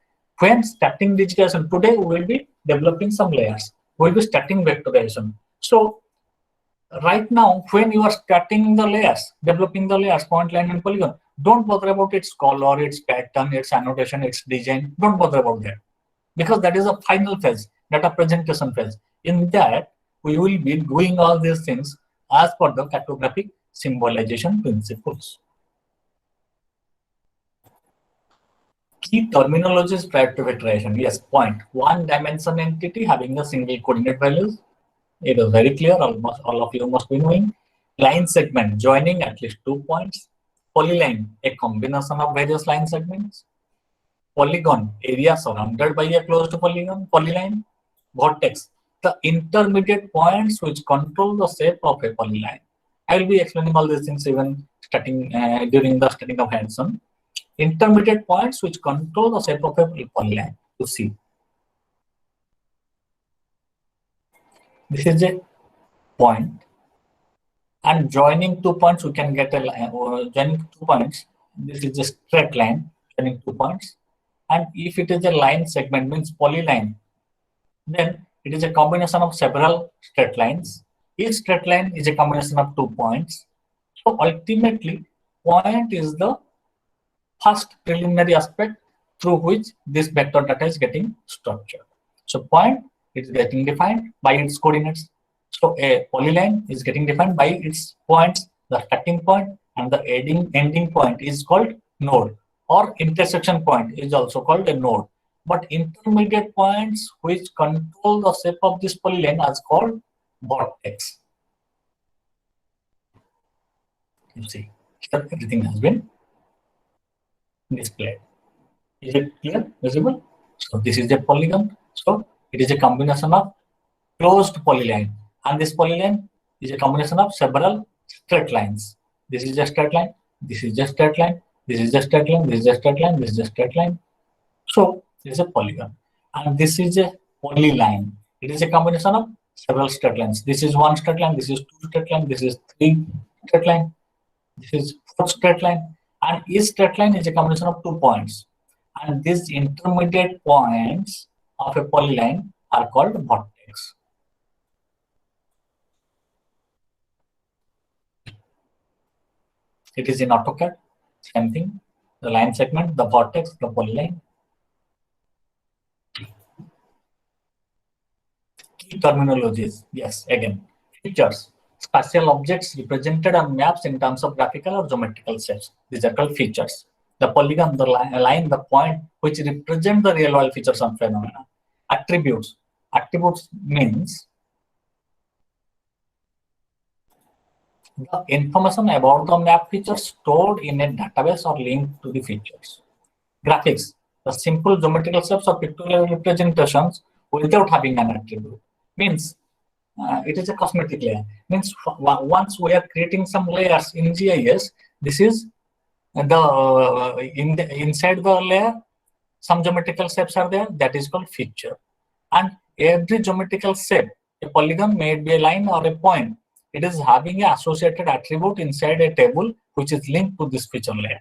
Speaker 1: when starting digitization, today we will be developing some layers. We will be starting vectorization. So right now, when you are starting the layers, developing the layers, point, line, and polygon, don't bother about its color, its pattern, its annotation, its design. Don't bother about that, because that is a final phase, data presentation phase. In that, we will be doing all these things as per the cartographic symbolization principles. Key terminologies prior to vectorization. Yes, point. One dimension entity having a single coordinate values. It is very clear, almost all of you must be knowing. Line segment joining at least 2 points. Polyline, a combination of various line segments. Polygon, area surrounded by a closed polyline. Vertex, the intermediate points which control the shape of a polyline. I will be explaining all these things even starting during the studying of hands-on. Intermediate points which control the shape of a polyline. To see. This is a point, and joining 2 points, we can get a line. Joining 2 points, this is a straight line joining 2 points. And if it is a line segment, means polyline, then it is a combination of several straight lines. Each straight line is a combination of 2 points. So ultimately, point is the first preliminary aspect through which this vector data is getting structured. So point is getting defined by its coordinates. So a polyline is getting defined by its points. The starting point and the ending point is called node, or intersection point is also called a node. But intermediate points which control the shape of this polyline are called vertex. You see, here everything has been displayed. Is it clear, visible? So this is a polygon. So it is a combination of closed polyline, and this polyline is a combination of several straight lines. This is a straight line. This is a straight line. This is a straight line. This is a straight line. This is a straight line. So this is a polygon, and this is a polyline. It is a combination of several straight lines. This is one straight line. This is two straight line. This is three straight line. This is fourth straight line, and each straight line is a combination of 2 points. And these intermediate points of a polyline are called vertex. It is in AutoCAD, same thing. The line segment, the vertex, the polyline. Key terminologies, yes, again. Features, spatial objects represented on maps in terms of graphical or geometrical shapes. These are called features. The polygon, the line, the point, which represent the real world features and phenomena. Attributes. Attributes means the information about the map features stored in a database or linked to the features. Graphics. The simple geometrical shapes or pictorial representations without having an attribute means it is a cosmetic layer. Means once we are creating some layers in GIS, this is inside the layer some geometrical shapes are there, that is called feature. And every geometrical shape, a polygon may be a line or a point, it is having an associated attribute inside a table which is linked to this feature layer.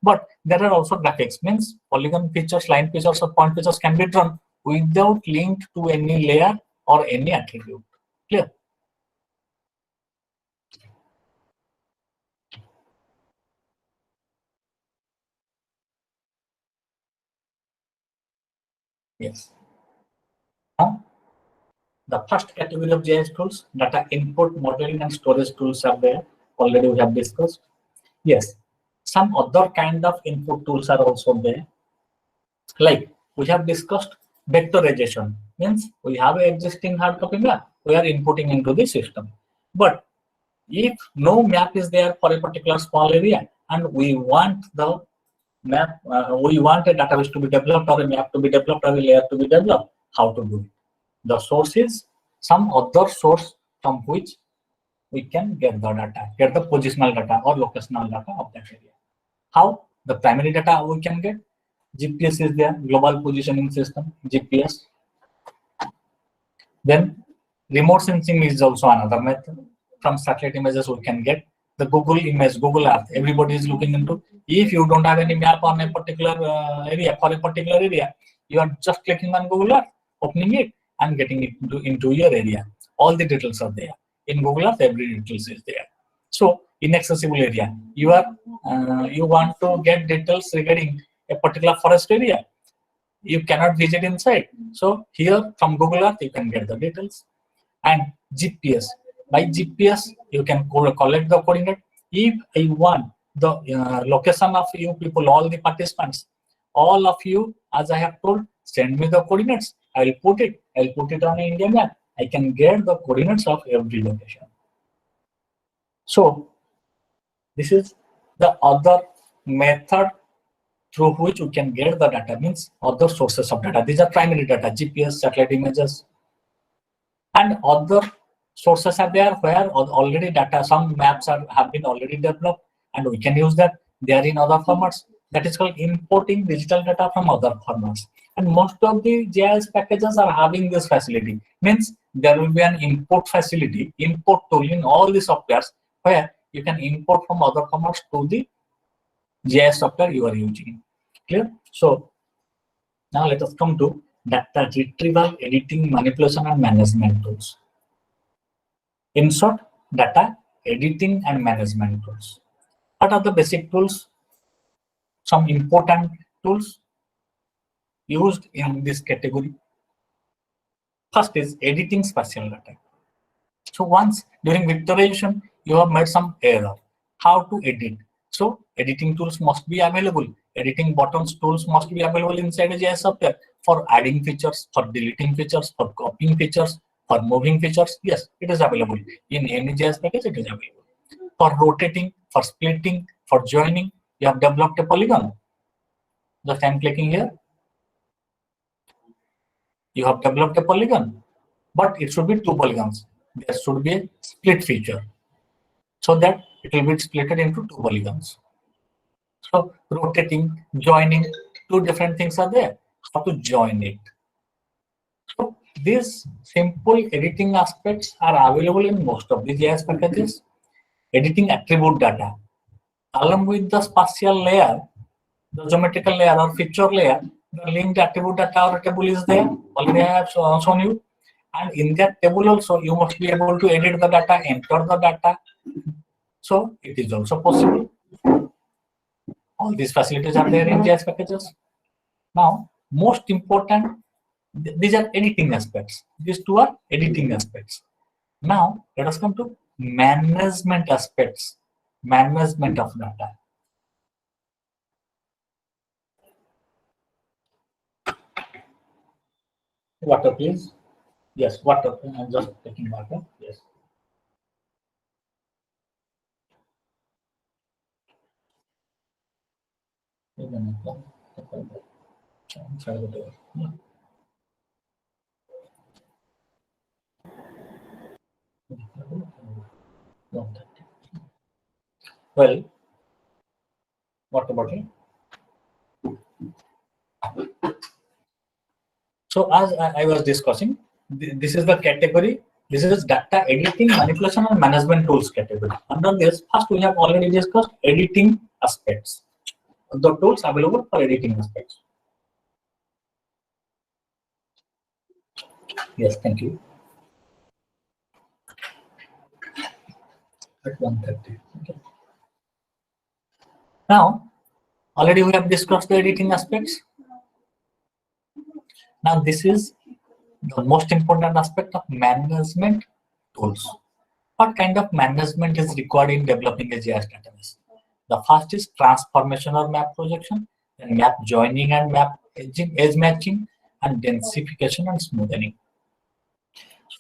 Speaker 1: But there are also graphics, means polygon features, line features, or point features can be drawn without linked to any layer or any attribute. Clear? Yes. Now, the first category of GIS tools, data input, modeling, and storage tools are there. Already we have discussed. Yes, some other kind of input tools are also there. Like we have discussed vectorization, means we have an existing hard copy map, we are inputting into the system. But if no map is there for a particular small area and we want the map, we want a database to be developed or a map to be developed or a layer to be developed, how to do it? The source is some other source from which we can get the data, get the positional data or locational data of that area. How? The primary data we can get. GPS is there, global positioning system, GPS. Then remote sensing is also another method. From satellite images we can get the Google image, Google Earth. Everybody is looking into. If you don't have any map on a particular area, for a particular area, you are just clicking on Google Earth, opening it and getting it into your area. All the details are there. In Google Earth, every details is there. So inaccessible area, you want to get details regarding a particular forest area, you cannot visit inside. So here from Google Earth, you can get the details. And GPS. By GPS, you can collect the coordinate. If I want the location of you people, all the participants, all of you, as I have told, send me the coordinates. I will put it. I will put it on an India map. I can get the coordinates of every location. So this is the other method through which we can get the data, means other sources of data. These are primary data, GPS, satellite images, and other sources are there where already data, some maps have been already developed and we can use that. They are in other formats. That is called importing digital data from other formats. And most of the GIS packages are having this facility. Means there will be an import facility, import tool in all the softwares where you can import from other formats to the GIS software you are using. Clear? So now let us come to data retrieval, editing, manipulation, and management tools. In short, data editing and management tools. What are the basic tools? Some important tools used in this category. First is editing spatial data. So once during vectorization, you have made some error. How to edit? So editing tools must be available. Editing buttons tools must be available inside a GIS software for adding features, for deleting features, for copying features, for moving features. Yes, it is available. In any GIS package, it is available. For rotating, for splitting, for joining, you have developed a polygon. Just I'm clicking here. You have developed a polygon, but it should be two polygons. There should be a split feature so that it will be split into two polygons. So rotating, joining, two different things are there. How to join it? So these simple editing aspects are available in most of the GIS packages. Editing attribute data along with the spatial layer, the geometrical layer or feature layer, the linked attribute data or table is there. Already I have shown you. And in that table also, you must be able to edit the data, enter the data. So it is also possible. All these facilities are there in GIS packages. Now, most important, these are editing aspects. These two are editing aspects. Now, let us come to management aspects, management of data. Water, please. Yes, water. I'm just taking water. Yes. Well, what about it? So as I was discussing, this is the category. This is data editing, manipulation, and management tools category. Under this, first we have already discussed editing aspects. The tools available for editing aspects. Yes, thank you. At 1:30. Okay. Now, already we have discussed the editing aspects. Now, this is the most important aspect of management tools. What kind of management is required in developing a GIS database? The first is transformation or map projection, then map joining and map edge matching, and densification and smoothing.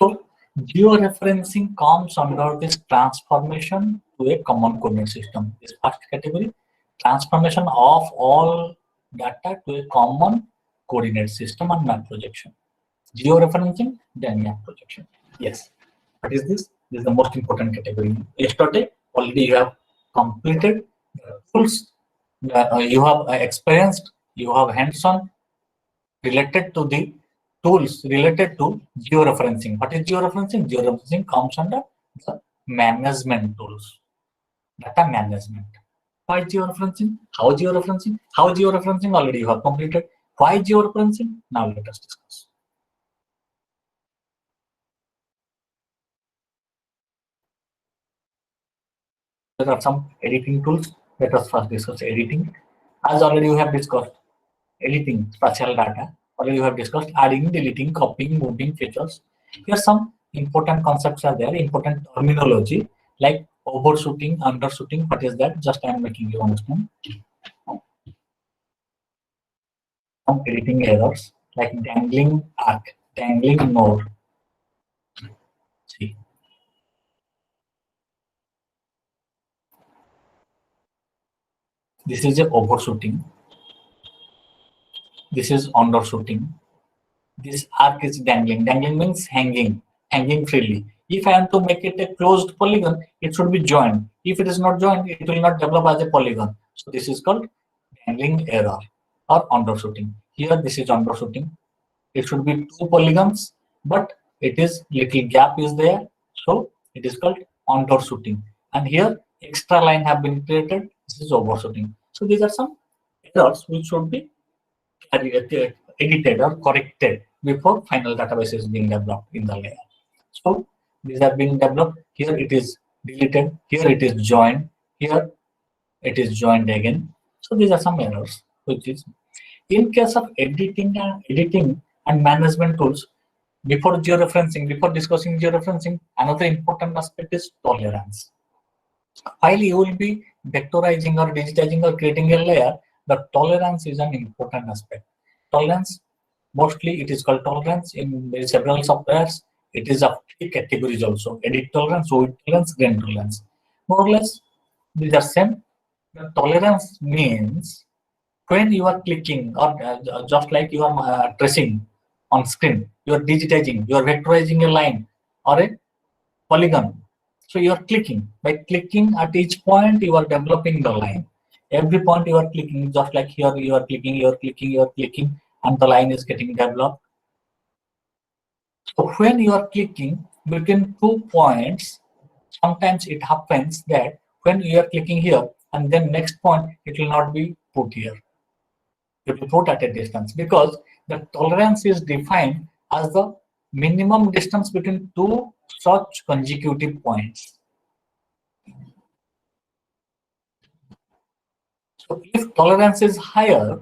Speaker 1: So, georeferencing comes under this transformation to a common coordinate system. This first category, transformation of all data to a common coordinate system and map projection. Georeferencing, then map projection. Yes. What is this? This is the most important category. Yesterday, already you have completed the tools. You have experienced, you have hands-on related to the tools related to georeferencing. What is georeferencing? Georeferencing comes under the management tools, data management. Why georeferencing? How georeferencing? How georeferencing already you have completed. Why georeferencing? Now let us discuss. There are some editing tools. Let us first discuss editing. As already we have discussed, editing spatial data. Already we have discussed adding, deleting, copying, moving features. Here some important concepts are there, important terminology like overshooting, undershooting. What is that? Just I am making you understand. Some editing errors like dangling arc, dangling node. See. This is a overshooting. This is undershooting. This arc is dangling. Dangling means hanging, hanging freely. If I am to make it a closed polygon, it should be joined. If it is not joined, it will not develop as a polygon. So this is called dangling error or undershooting. Here this is undershooting. It should be two polygons, but it is little gap is there. So it is called undershooting. And here extra line have been created. This is overshooting. So these are some errors which should be edited or corrected before final database is being developed in the layer. So these are being developed. Here it is deleted. Here it is joined. Here it is joined again. So these are some errors. Which is in case of editing and management tools. Before georeferencing, before discussing georeferencing, another important aspect is tolerance. While you will be vectorizing or digitizing or creating a layer, the tolerance is an important aspect. Tolerance, mostly it is called tolerance in several softwares. It is of three categories also: edit tolerance, width tolerance, grain tolerance. More or less, these are same. The tolerance means when you are clicking or just like you are tracing on screen, you are digitizing, you are vectorizing a line or a polygon. So you are clicking. By clicking at each point, you are developing the line. Every point you are clicking, just like here you are clicking, you are clicking, you are clicking, and the line is getting developed. So when you are clicking between 2 points, sometimes it happens that when you are clicking here and then next point, it will not be put here. It will put at a distance because the tolerance is defined as the minimum distance between two such consecutive points. So if tolerance is higher,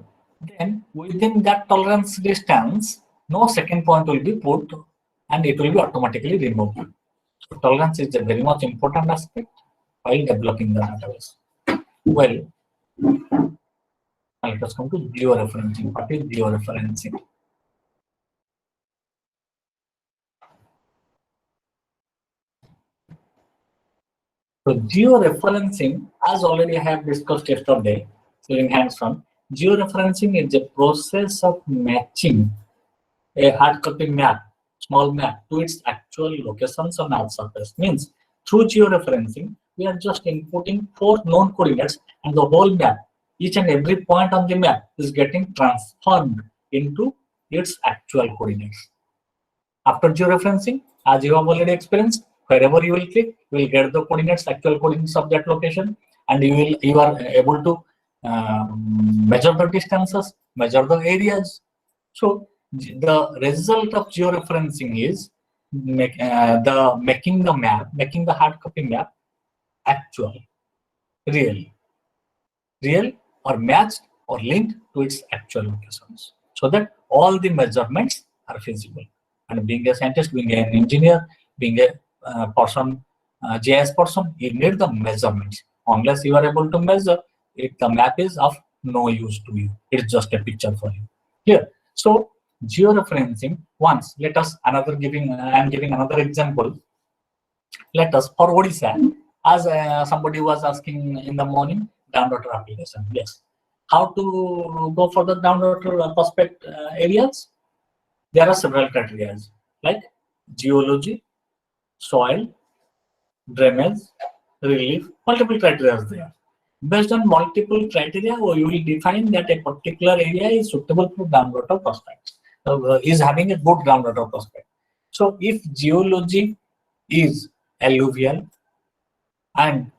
Speaker 1: then within that tolerance distance, no second point will be put and it will be automatically removed. So tolerance is a very much important aspect while developing the database. Well, let us come to georeferencing. What is georeferencing? So georeferencing, as already I have discussed yesterday during hands-on, georeferencing is a process of matching a hard copy map, small map, to its actual locations on Earth surface. Means through georeferencing, we are just inputting 4 known coordinates, and the whole map, each and every point on the map, is getting transformed into its actual coordinates. After georeferencing, as you have already experienced, wherever you will click, you will get the coordinates, actual coordinates of that location, and you are able to measure the distances, measure the areas. So the result of georeferencing is making the hard copy map actual, real or matched or linked to its actual locations, so that all the measurements are feasible. And being a scientist, being an engineer, being a GIS person, you need the measurements. Unless you are able to measure it, the map is of no use to you. It's just a picture for you. Clear? So georeferencing, once, let us I'm giving another example. Let us, for Odisha, as somebody was asking in the morning, downwater application. Yes. How to go for the downwater prospect areas? There are several criteria like geology, soil, drainage, relief, multiple criteria there. Based on multiple criteria, we will define that a particular area is suitable for groundwater prospects, is having a good groundwater prospect. So if geology is alluvial and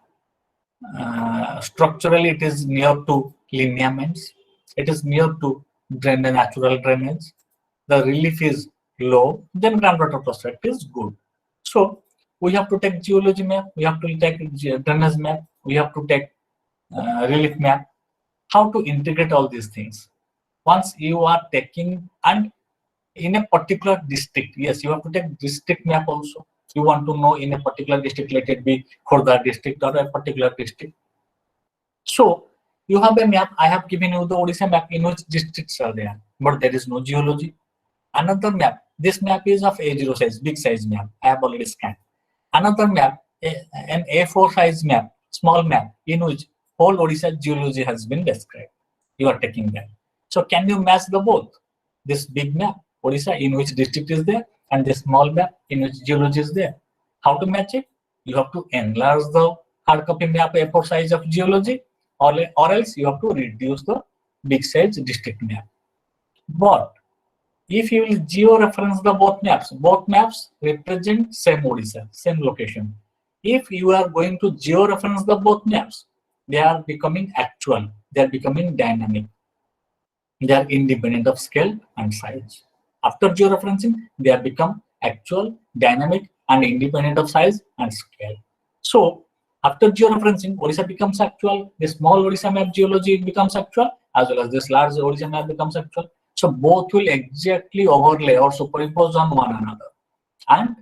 Speaker 1: structurally it is near to lineaments, it is near to natural drainage, the relief is low, then groundwater prospect is good. So we have to take geology map, we have to take drainage map, we have to take relief map. How to integrate all these things? Once you are taking, and in a particular district, yes, you have to take district map also. You want to know in a particular district, let it be Khordha district or a particular district. So you have a map. I have given you the Odisha map in which districts are there, but there is no geology. Another map. This map is of A0 size, big size map. I have already scanned. Another map, an A4 size map, small map, in which whole Odisha geology has been described. You are taking that. So can you match the both? This big map, Odisha, in which district is there, and this small map in which geology is there. How to match it? You have to enlarge the hard copy map A4 size of geology, or else you have to reduce the big size district map. But if you will georeference the both maps represent same Odisha, same location. If you are going to georeference the both maps, they are becoming actual, they are becoming dynamic. They are independent of scale and size. After georeferencing, they have become actual, dynamic, and independent of size and scale. So after georeferencing, Odisha becomes actual. The small Odisha map geology becomes actual, as well as this large Odisha map becomes actual. So both will exactly overlay or superimpose on one another, and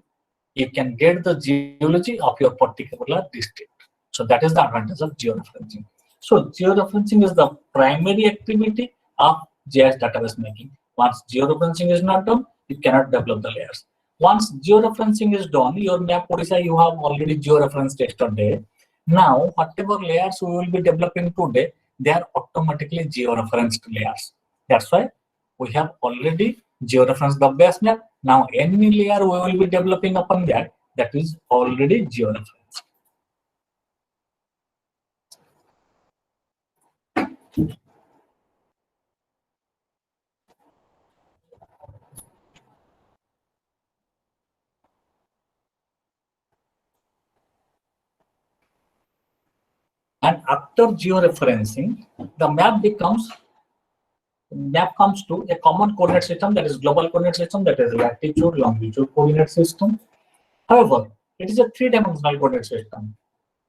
Speaker 1: you can get the geology of your particular district. So that is the advantage of georeferencing. So georeferencing is the primary activity of GIS database making. Once georeferencing is not done, you cannot develop the layers. Once georeferencing is done, your map Odisha you have already georeferenced yesterday. Now, whatever layers we will be developing today, they are automatically georeferenced layers. That's why we have already georeferenced the base map. Now, any layer we will be developing upon that is already georeferenced. And after georeferencing, the map comes to a common coordinate system, that is global coordinate system, that is latitude, longitude coordinate system. However, it is a three-dimensional coordinate system.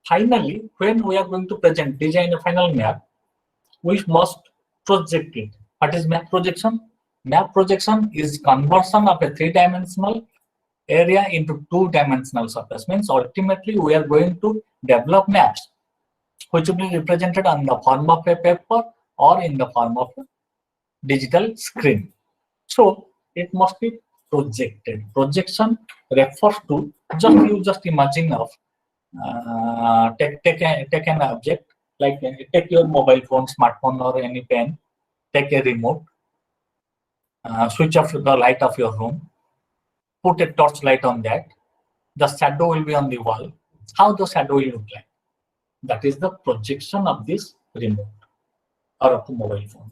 Speaker 1: Finally, when we are going to design a final map, we must project it. What is map projection? Map projection is conversion of a three-dimensional area into two-dimensional surface. Means ultimately we are going to develop maps which will be represented on the form of a paper or in the form of a digital screen. So it must be projected. Projection refers to just imagine of take an object, like take your mobile phone, smartphone, or any pen, take a remote, switch off the light of your room, put a torch light on that. The shadow will be on the wall. How the shadow will look like? That is the projection of this remote or of the mobile phone.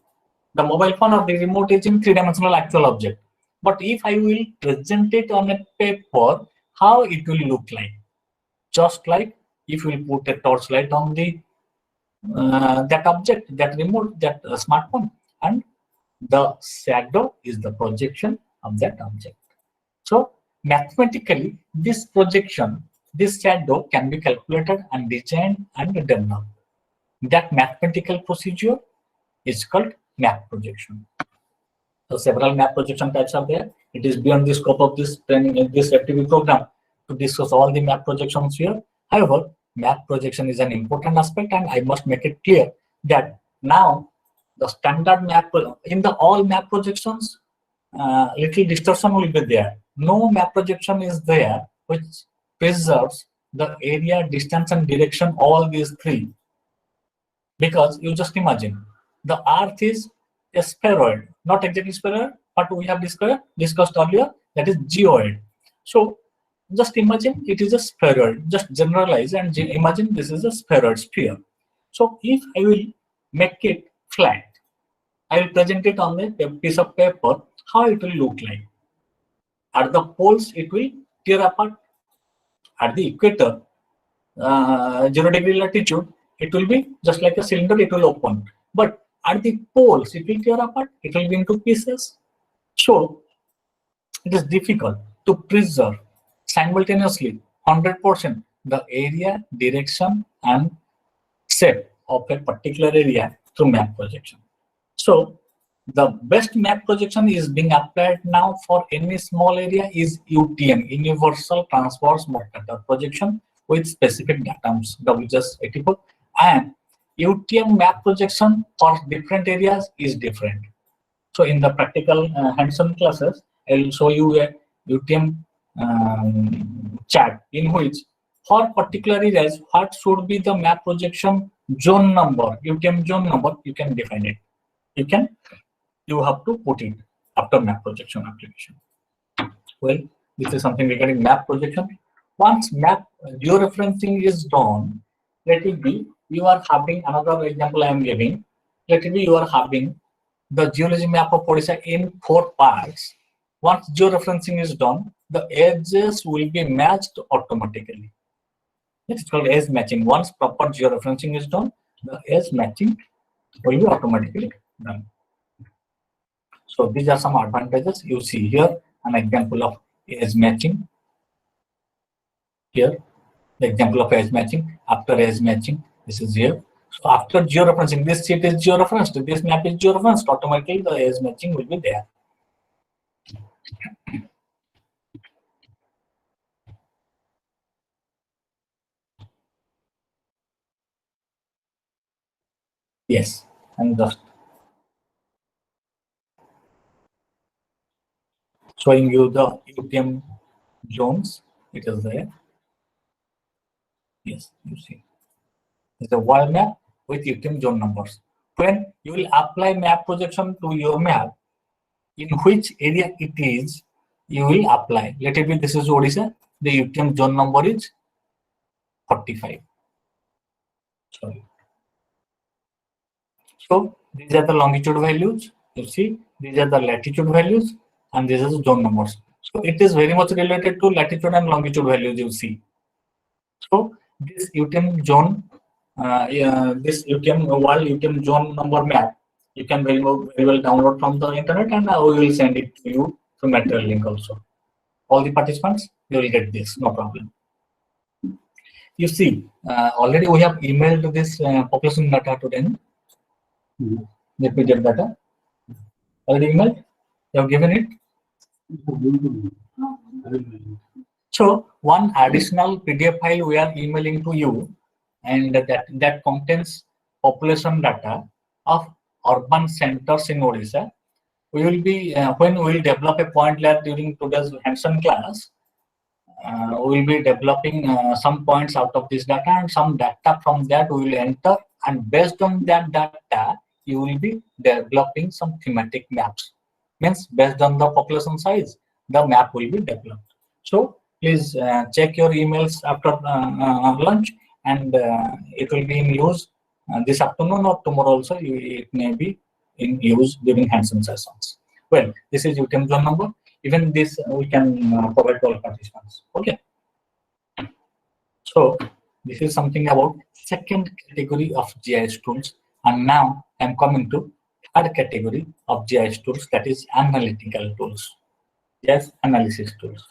Speaker 1: The mobile phone or the remote is in three-dimensional actual object. But if I will present it on a paper, how it will look like? Just like if you will put a torchlight on the that object, that remote, that smartphone, and the shadow is the projection of that object. So mathematically, this projection, this shadow can be calculated and designed and developed. That mathematical procedure is called map projection. So several map projection types are there. It is beyond the scope of this training, this FTP program to discuss all the map projections here. However, map projection is an important aspect, and I must make it clear that now the standard map in the all map projections, little distortion will be there. No map projection is there which preserves the area, distance, and direction, all these three. Because you just imagine the Earth is a spheroid, not exactly spheroid, but we have discussed earlier, that is geoid. So just imagine it is a spheroid, just generalize and imagine this is a spheroid sphere. So if I will make it flat, I will present it on a piece of paper, how it will look like. At the poles, it will tear apart. At the equator, 0° latitude, it will be just like a cylinder, it will open. But at the poles, it will tear apart, it will be into pieces. So it is difficult to preserve simultaneously 100% the area, direction, and shape of a particular area through map projection. So the best map projection is being applied now for any small area is UTM, Universal Transverse Multiplier Projection with specific datums, WJS84, and UTM map projection for different areas is different. So in the practical hands-on classes, I will show you a UTM chart in which for particular areas, what should be the map projection zone number, UTM zone number, you can define it. You have to put it after map projection application. Well, this is something regarding map projection. Once map georeferencing is done, let it be you are having another example I am giving. Let it be you are having the geology map of Odisha in 4 parts. Once georeferencing is done, the edges will be matched automatically. It's called edge matching. Once proper georeferencing is done, the edge matching will be automatically done. So these are some advantages. You see here an example of edge matching. Here, the example of edge matching. After edge matching, this is here. So after georeferencing, this sheet is georeferenced, this map is georeferenced, automatically the edge matching will be there. Yes, and just showing you the UTM zones. It is there. Yes, you see. It's a world map with UTM zone numbers. When you will apply map projection to your map, in which area it is, you will apply. Let it be this is Odisha. The UTM zone number is 45. Sorry. So these are the longitude values. You see, these are the latitude values, and these are the zone numbers. So it is very much related to latitude and longitude values. You see. So this UTM zone, this UTM world UTM zone number map, you can very well download from the internet, and we will send it to you through material link also. All the participants, you will get this, no problem. You see, already we have emailed this population data to them. Let me get data. Already emailed? You have given it? So one additional PDF file we are emailing to you, and that contains population data of urban centers in Odisha. We will be when we will develop a point layer during today's hands-on class. We will be developing some points out of this data, and some data from that we will enter, and based on that data you will be developing some thematic maps. Means based on the population size, the map will be developed. So please check your emails after lunch, and it will be in use this afternoon or tomorrow also. It may be in use during hands-on sessions. Well, this is UTM zone number. Even this we can provide to all participants. Okay. So this is something about second category of GIS tools, and now I'm coming to third category of GIS tools, that is analytical tools. Yes, analysis tools.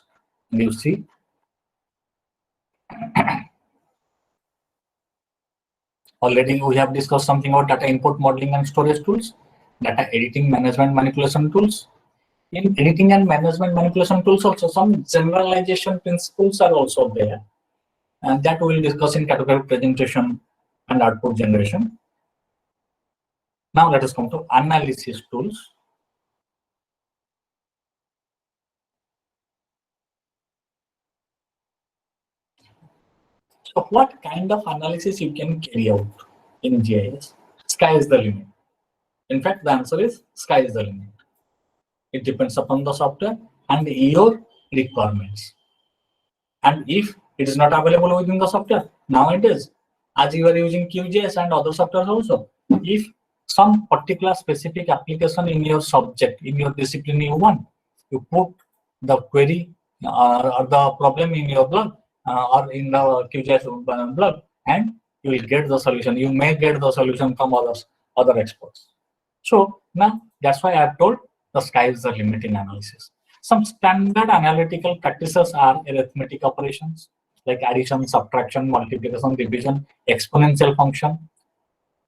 Speaker 1: And you see, already we have discussed something about data input modeling and storage tools, data editing, management, manipulation tools. In editing and management manipulation tools also, some generalization principles are also there, and that we will discuss in category presentation and output generation. Now let us come to analysis tools. So what kind of analysis you can carry out in GIS? Sky is the limit. In fact, the answer is sky is the limit. It depends upon the software and your requirements. And if it is not available within the software, nowadays, as you are using QGIS and other softwares also, if some particular specific application in your subject, in your discipline you want, you put the query or the problem in your blog or in the QGIS blog, and you will get the solution. You may get the solution from other experts. So now that's why I have told the sky is the limit in analysis. Some standard analytical practices are arithmetic operations like addition, subtraction, multiplication, division, exponential function.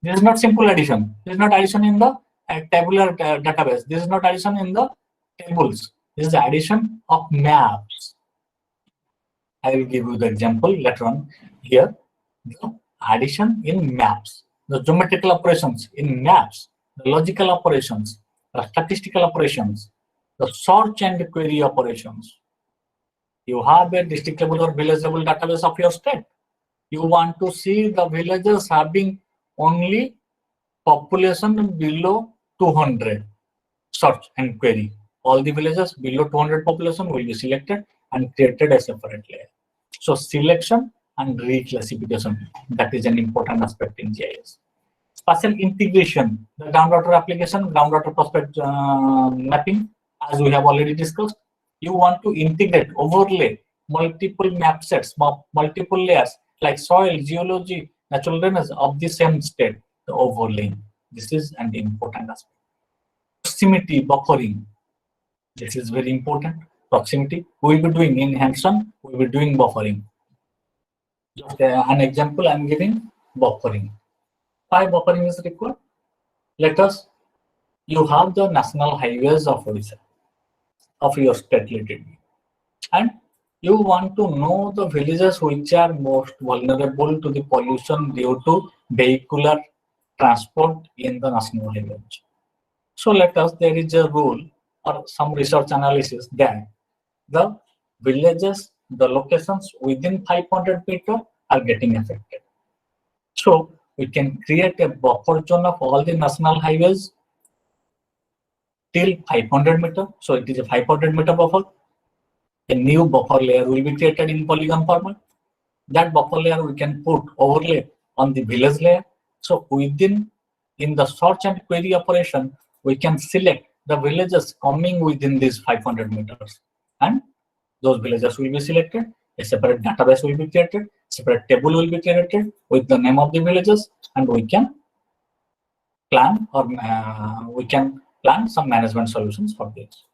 Speaker 1: This is not simple addition. This is not addition in the tabular database. This is not addition in the tables. This is the addition of maps. I will give you the example later on here. The addition in maps, the geometrical operations in maps, the logical operations, the statistical operations, the search and query operations. You have a district level or village level database of your state. You want to see the villages having only population below 200. Search and query. All the villages below 200 population will be selected and created as a separate layer. So selection and reclassification, that is an important aspect in GIS. Spatial integration, the groundwater application, groundwater prospect mapping, as we have already discussed. You want to integrate, overlay multiple map sets, multiple layers like soil, geology, natural drainage of the same state, the overlaying. This is an important aspect. Proximity buffering. This is very important. Proximity. We will be doing in hands-on, we will be doing buffering. Just an example I'm giving, buffering. Why buffering is required? Let us, you have the national highways of Odisha, of your state related, and you want to know the villages which are most vulnerable to the pollution due to vehicular transport in the national highways. So let us, there is a rule or some research analysis that the villages, the locations within 500 meters are getting affected. So we can create a buffer zone of all the national highways till 500 meters. So it is a 500 meter buffer. A new buffer layer will be created in polygon format. That buffer layer we can put overlay on the village layer. So in the search and query operation, we can select the villages coming within these 500 meters, and those villages will be selected. A separate database will be created, separate table will be created with the name of the villages, and we can plan or plan some management solutions for this.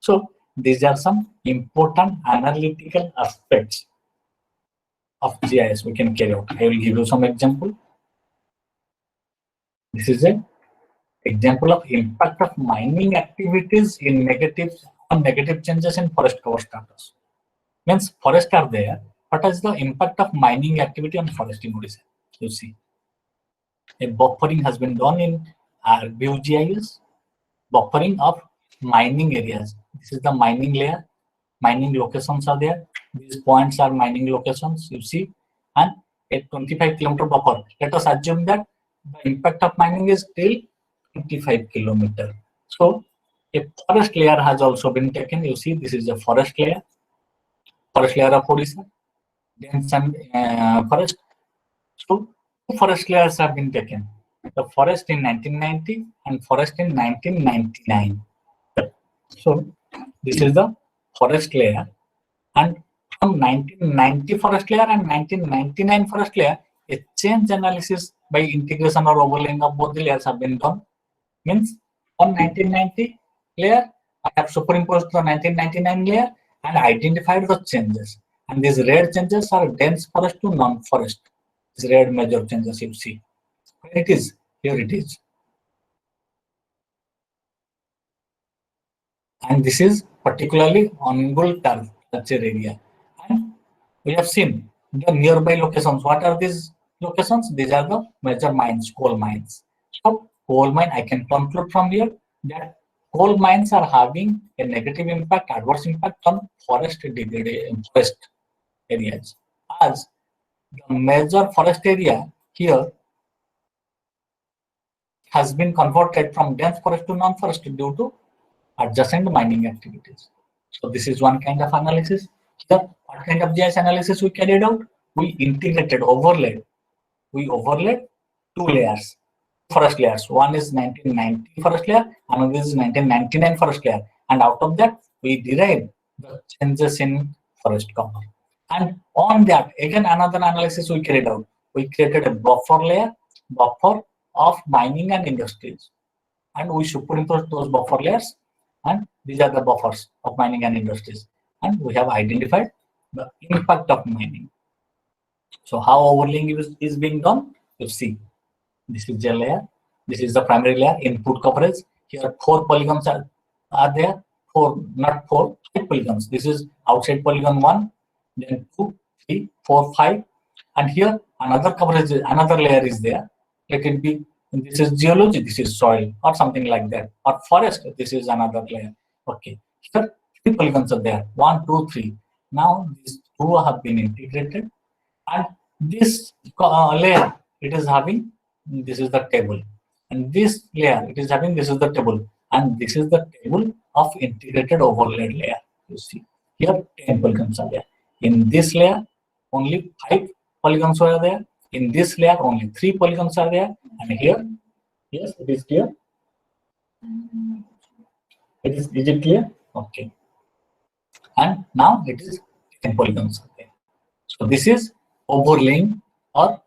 Speaker 1: So these are some important analytical aspects of GIS we can carry out. I will give you some example. This is an example of impact of mining activities in negative changes in forest cover status. Means forests are there. What is the impact of mining activity on forest in Odisha? You see, a buffering has been done in ArcView-GIS, buffering of mining areas. This is the mining layer. Mining locations are there. These points are mining locations, you see, and a 25 kilometer buffer. Let us assume that the impact of mining is till 25 kilometer. So a forest layer has also been taken. You see, this is a forest layer of Odisha, dense and forest. So two forest layers have been taken. The forest in 1990 and forest in 1999. So this is the forest layer, and from 1990 forest layer and 1999 forest layer, a change analysis by integration or overlaying of both the layers have been done. Means on 1990 layer, I have superimposed the 1999 layer and identified the changes. And these red changes are dense forest to non-forest. These red major changes you see. Where it is? Here it is. And this is particularly Angul Tarcher area. And we have seen the nearby locations. What are these locations? These are the major mines, coal mines. So coal mine, I can conclude from here that coal mines are having a negative impact, adverse impact on forest degradation, forest areas. As the major forest area here has been converted from dense forest to non-forest due to adjacent mining activities. So this is one kind of analysis. Here, what kind of GIS analysis we carried out? We integrated, overlaid. We overlaid two layers, forest layers. One is 1990 forest layer, another is 1999 forest layer. And out of that, we derived the changes in forest cover. And on that, again, another analysis we carried out. We created a buffer layer, buffer of mining and industries. And we superimposed those buffer layers, and these are the buffers of mining and industries. And we have identified the impact of mining. So how overlaying is being done? You see, this is the layer, this is the primary layer, input coverage. Here 4 polygons are there, 4, not 4, 5 polygons. This is outside polygon 1, then 2, 3, 4, 5. And here another coverage, another layer is there. Let it be, this is geology, this is soil, or something like that, or forest, this is another layer. Okay, here 3 polygons are there, 1, 2, 3. Now these 2 have been integrated, and this layer, it is having, this is the table, and this layer, it is having, this is the table, and this is the table of integrated overlaid layer. You see, here 10 polygons are there. In this layer, only 5 polygons were there. In this layer, only 3 polygons are there, and here, yes, it is clear. Is it clear? Okay. And now it is 10 polygons are there. So this is overlaying, or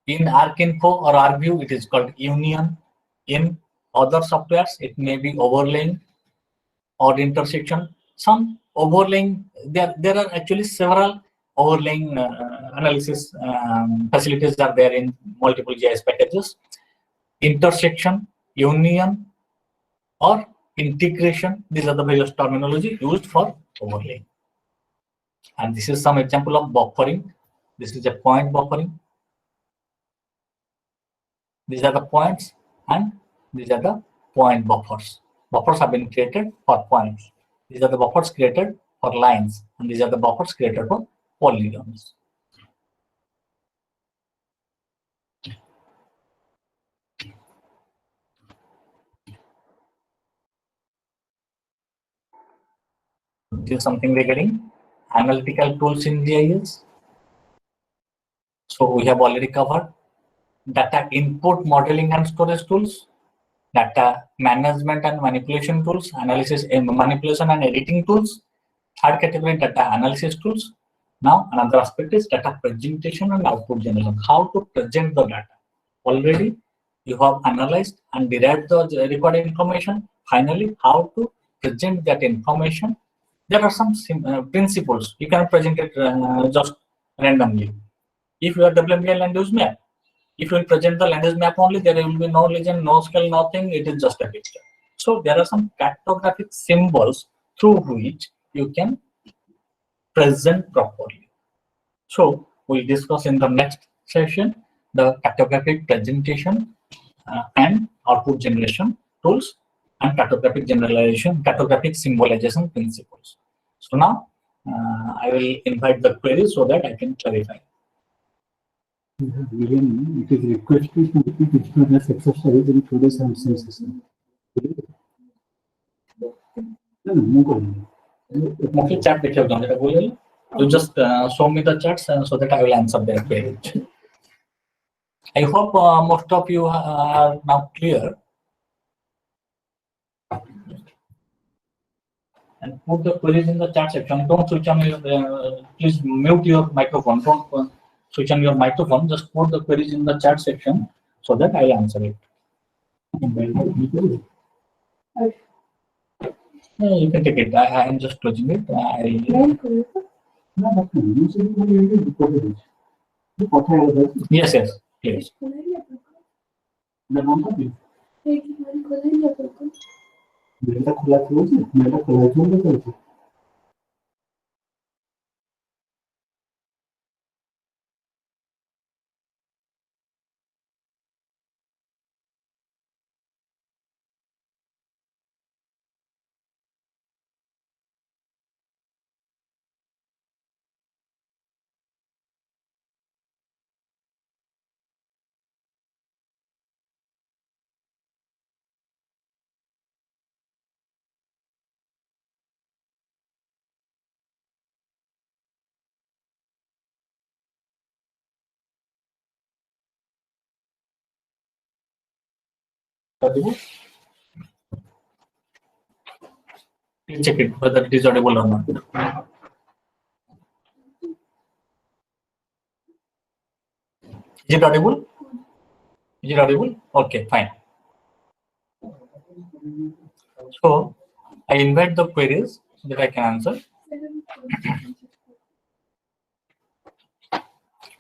Speaker 1: in ArcInfo or ArcView, it is called union. In other softwares, it may be overlaying or intersection. Some overlaying, there are actually several overlaying analysis facilities are there in multiple GIS packages. Intersection, union, or integration, these are the various terminology used for overlaying. And this is some example of buffering. This is a point buffering. These are the points, and these are the point buffers. Buffers have been created for points. These are the buffers created for lines, and these are the buffers created for polygons. This is something regarding analytical tools in GIS. So we have already covered data input, modeling and storage tools, data management and manipulation tools, analysis and manipulation and editing tools. Third category, data analysis tools. Now another aspect is data presentation and output generation. How to present the data. Already you have analyzed and derived the recorded information. Finally, how to present that information. There are some principles. You cannot present it just randomly. If you are developing a land use map, if you will present the land use map only, there will be no legend, no scale, nothing. It is just a picture. So there are some cartographic symbols through which you can present properly. So we'll discuss in the next session the cartographic presentation and output generation tools and cartographic generalization, cartographic symbolization principles. So now I will invite the queries so that I can clarify.
Speaker 2: It is requested to repeat extraneous exercise in today's Hansen session. No, no problem.
Speaker 1: Okay, chat देखिए उधर मेरा बोलिए. You just show me the chats so that I will answer their queries. I hope most of you are now clear. And put the queries in the chat section. Don't switch on your, please mute your microphone. Don't switch on your microphone. Just put the queries in the chat section so that I'll answer it. You can take it. I am just closing it. Yes, yes, please. Please check it whether it is audible or not. Is it audible? Is it audible? Okay, fine. So I invite the queries so that I can answer.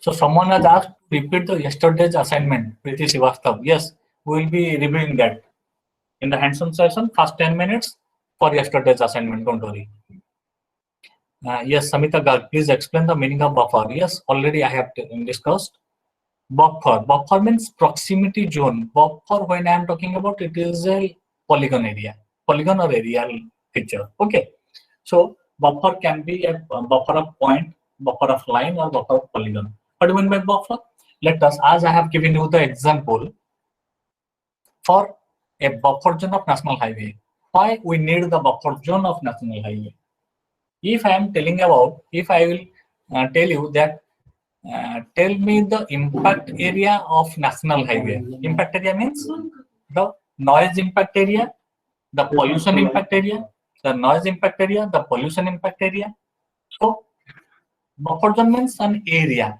Speaker 1: So someone has asked to repeat the yesterday's assignment, Preeti Srivastav. Yes, we will be reviewing that in the hands-on session. First 10 minutes for yesterday's assignment. Don't worry. Yes, Samita Garg, please explain the meaning of buffer. Yes, already I have discussed. Buffer. Buffer means proximity zone. Buffer, when I am talking about, it is a polygon area, polygon or aerial feature. Okay. So buffer can be a buffer of point, buffer of line, or buffer of polygon. What do you mean by buffer? Let us, as I have given you the example for a buffer zone of national highway. Why we need the buffer zone of national highway? If I am telling about, if I will tell you that, tell me the impact area of national highway. Impact area means the noise impact area, the pollution impact area, the noise impact area, the pollution impact area. So buffer zone means an area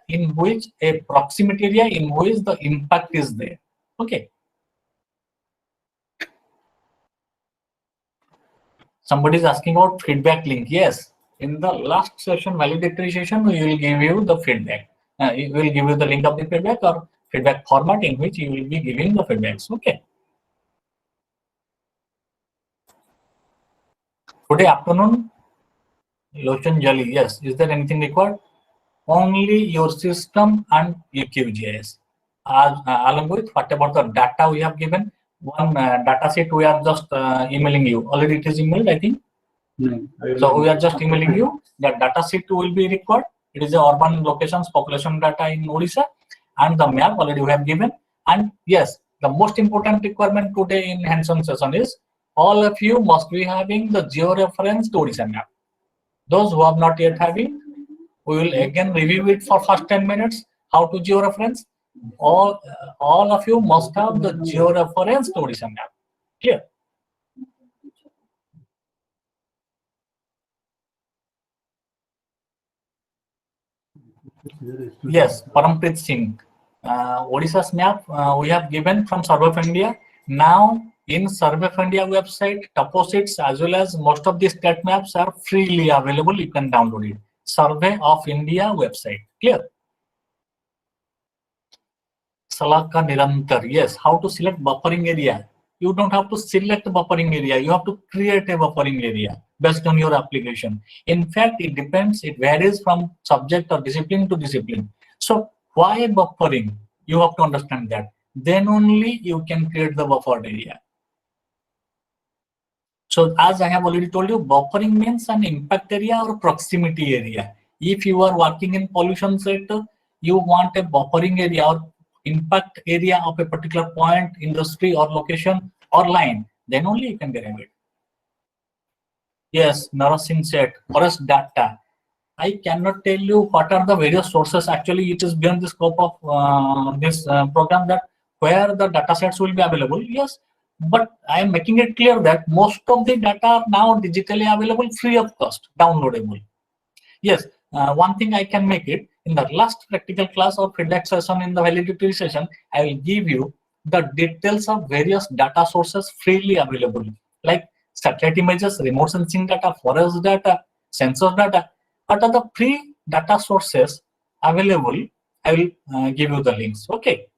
Speaker 1: in which a proximity area in which the impact is there. Okay. Somebody is asking about feedback link. Yes, in the last session, validatory session, we will give you the feedback. It will give you the link of the feedback or feedback format in which you will be giving the feedbacks. Okay. Today afternoon, Lotion Jali. Yes. Is there anything required? Only your system and EQGIS. Along with whatever the data we have given, one data sheet we are just emailing you. Already it is emailed, I think. So we are just emailing you. The data sheet will be required. It is the urban locations, population data in Odisha, and the map already we have given. And yes, the most important requirement today in hands-on session is all of you must be having the georeference to Odisha map. Those who have not yet having, we will again review it for first 10 minutes. How to georeference? All of you must have the georeference to Odisha map. Clear? Yes, Parampreet Singh. Odisha's map we have given from Survey of India. Now, in Survey of India website, topo sheets as well as most of the state maps are freely available. You can download it. Survey of India website. Clear? Salaka Nirantar. Yes, how to select buffering area? You don't have to select buffering area. You have to create a buffering area based on your application. In fact, it depends. It varies from subject or discipline to discipline. So why buffering? You have to understand that. Then only you can create the buffered area. So as I have already told you, buffering means an impact area or proximity area. If you are working in pollution sector, you want a buffering area or impact area of a particular point, industry or location or line, then only you can derive it. Yes, Narasingh said, forest data. I cannot tell you what are the various sources. Actually, it is beyond the scope of this program that where the data sets will be available. Yes, but I am making it clear that most of the data are now digitally available, free of cost, downloadable. Yes, one thing I can make it in the last practical class or feedback session in the validity session, I will give you the details of various data sources freely available, like satellite images, remote sensing data, forest data, sensor data. What are the free data sources available? I will give you the links. Okay.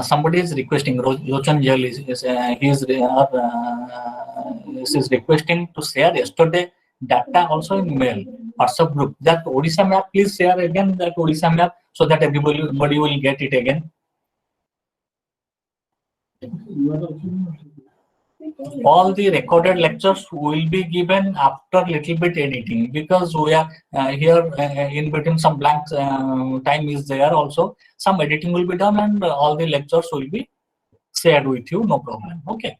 Speaker 1: Somebody is requesting, Rochan Jal is requesting to share yesterday data also in mail, WhatsApp group. That Odisha map, please share again that Odisha map so that everybody will get it again. All the recorded lectures will be given after little bit editing, because we are here in between some blank time is there also. Some editing will be done and all the lectures will be shared with you, no problem. Okay.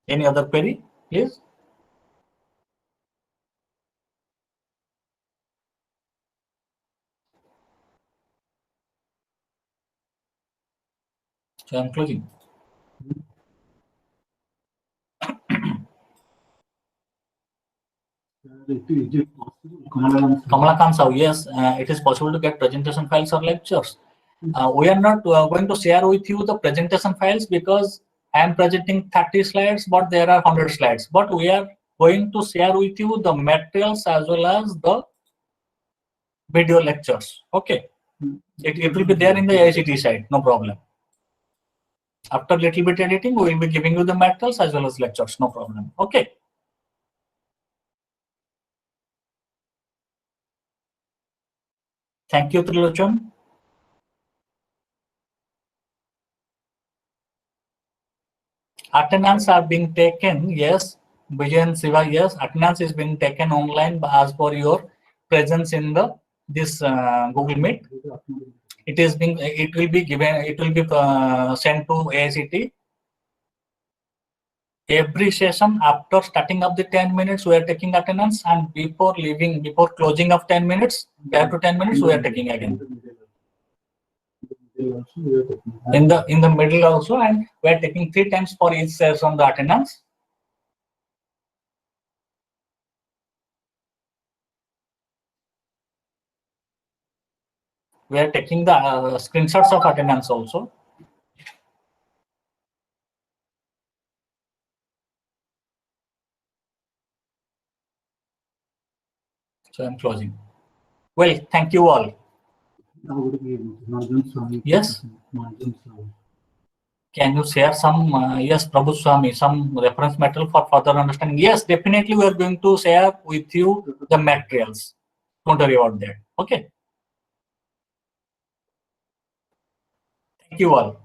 Speaker 1: Any other query, please? So I'm closing. Kamalakant Sahu, yes, it is possible to get presentation files or lectures. We are not going to share with you the presentation files because I am presenting 30 slides, but there are 100 slides. But we are going to share with you the materials as well as the video lectures. Okay. It will be there in the AICT side, no problem. After little bit editing, we will be giving you the materials as well as lectures, no problem. Okay. Thank you, Trilochan. Attendance are being taken, yes. Vijayan Siva, yes. Attendance is being taken online as per your presence in the this Google Meet. It is being, it will be given, it will be sent to AICT. Every session after starting of the 10 minutes, we are taking attendance, and before leaving, before closing of 10 minutes, 5 to 10 minutes, we are taking again. In the middle also, and we are taking 3 times for each session the attendance. We are taking the screenshots of attendance also. So I'm closing. Well, thank you all. Yes. Can you share some, yes, Prabhu Swami, some reference material for further understanding? Yes, definitely we are going to share with you the materials. Don't worry about that. Okay. Thank you all.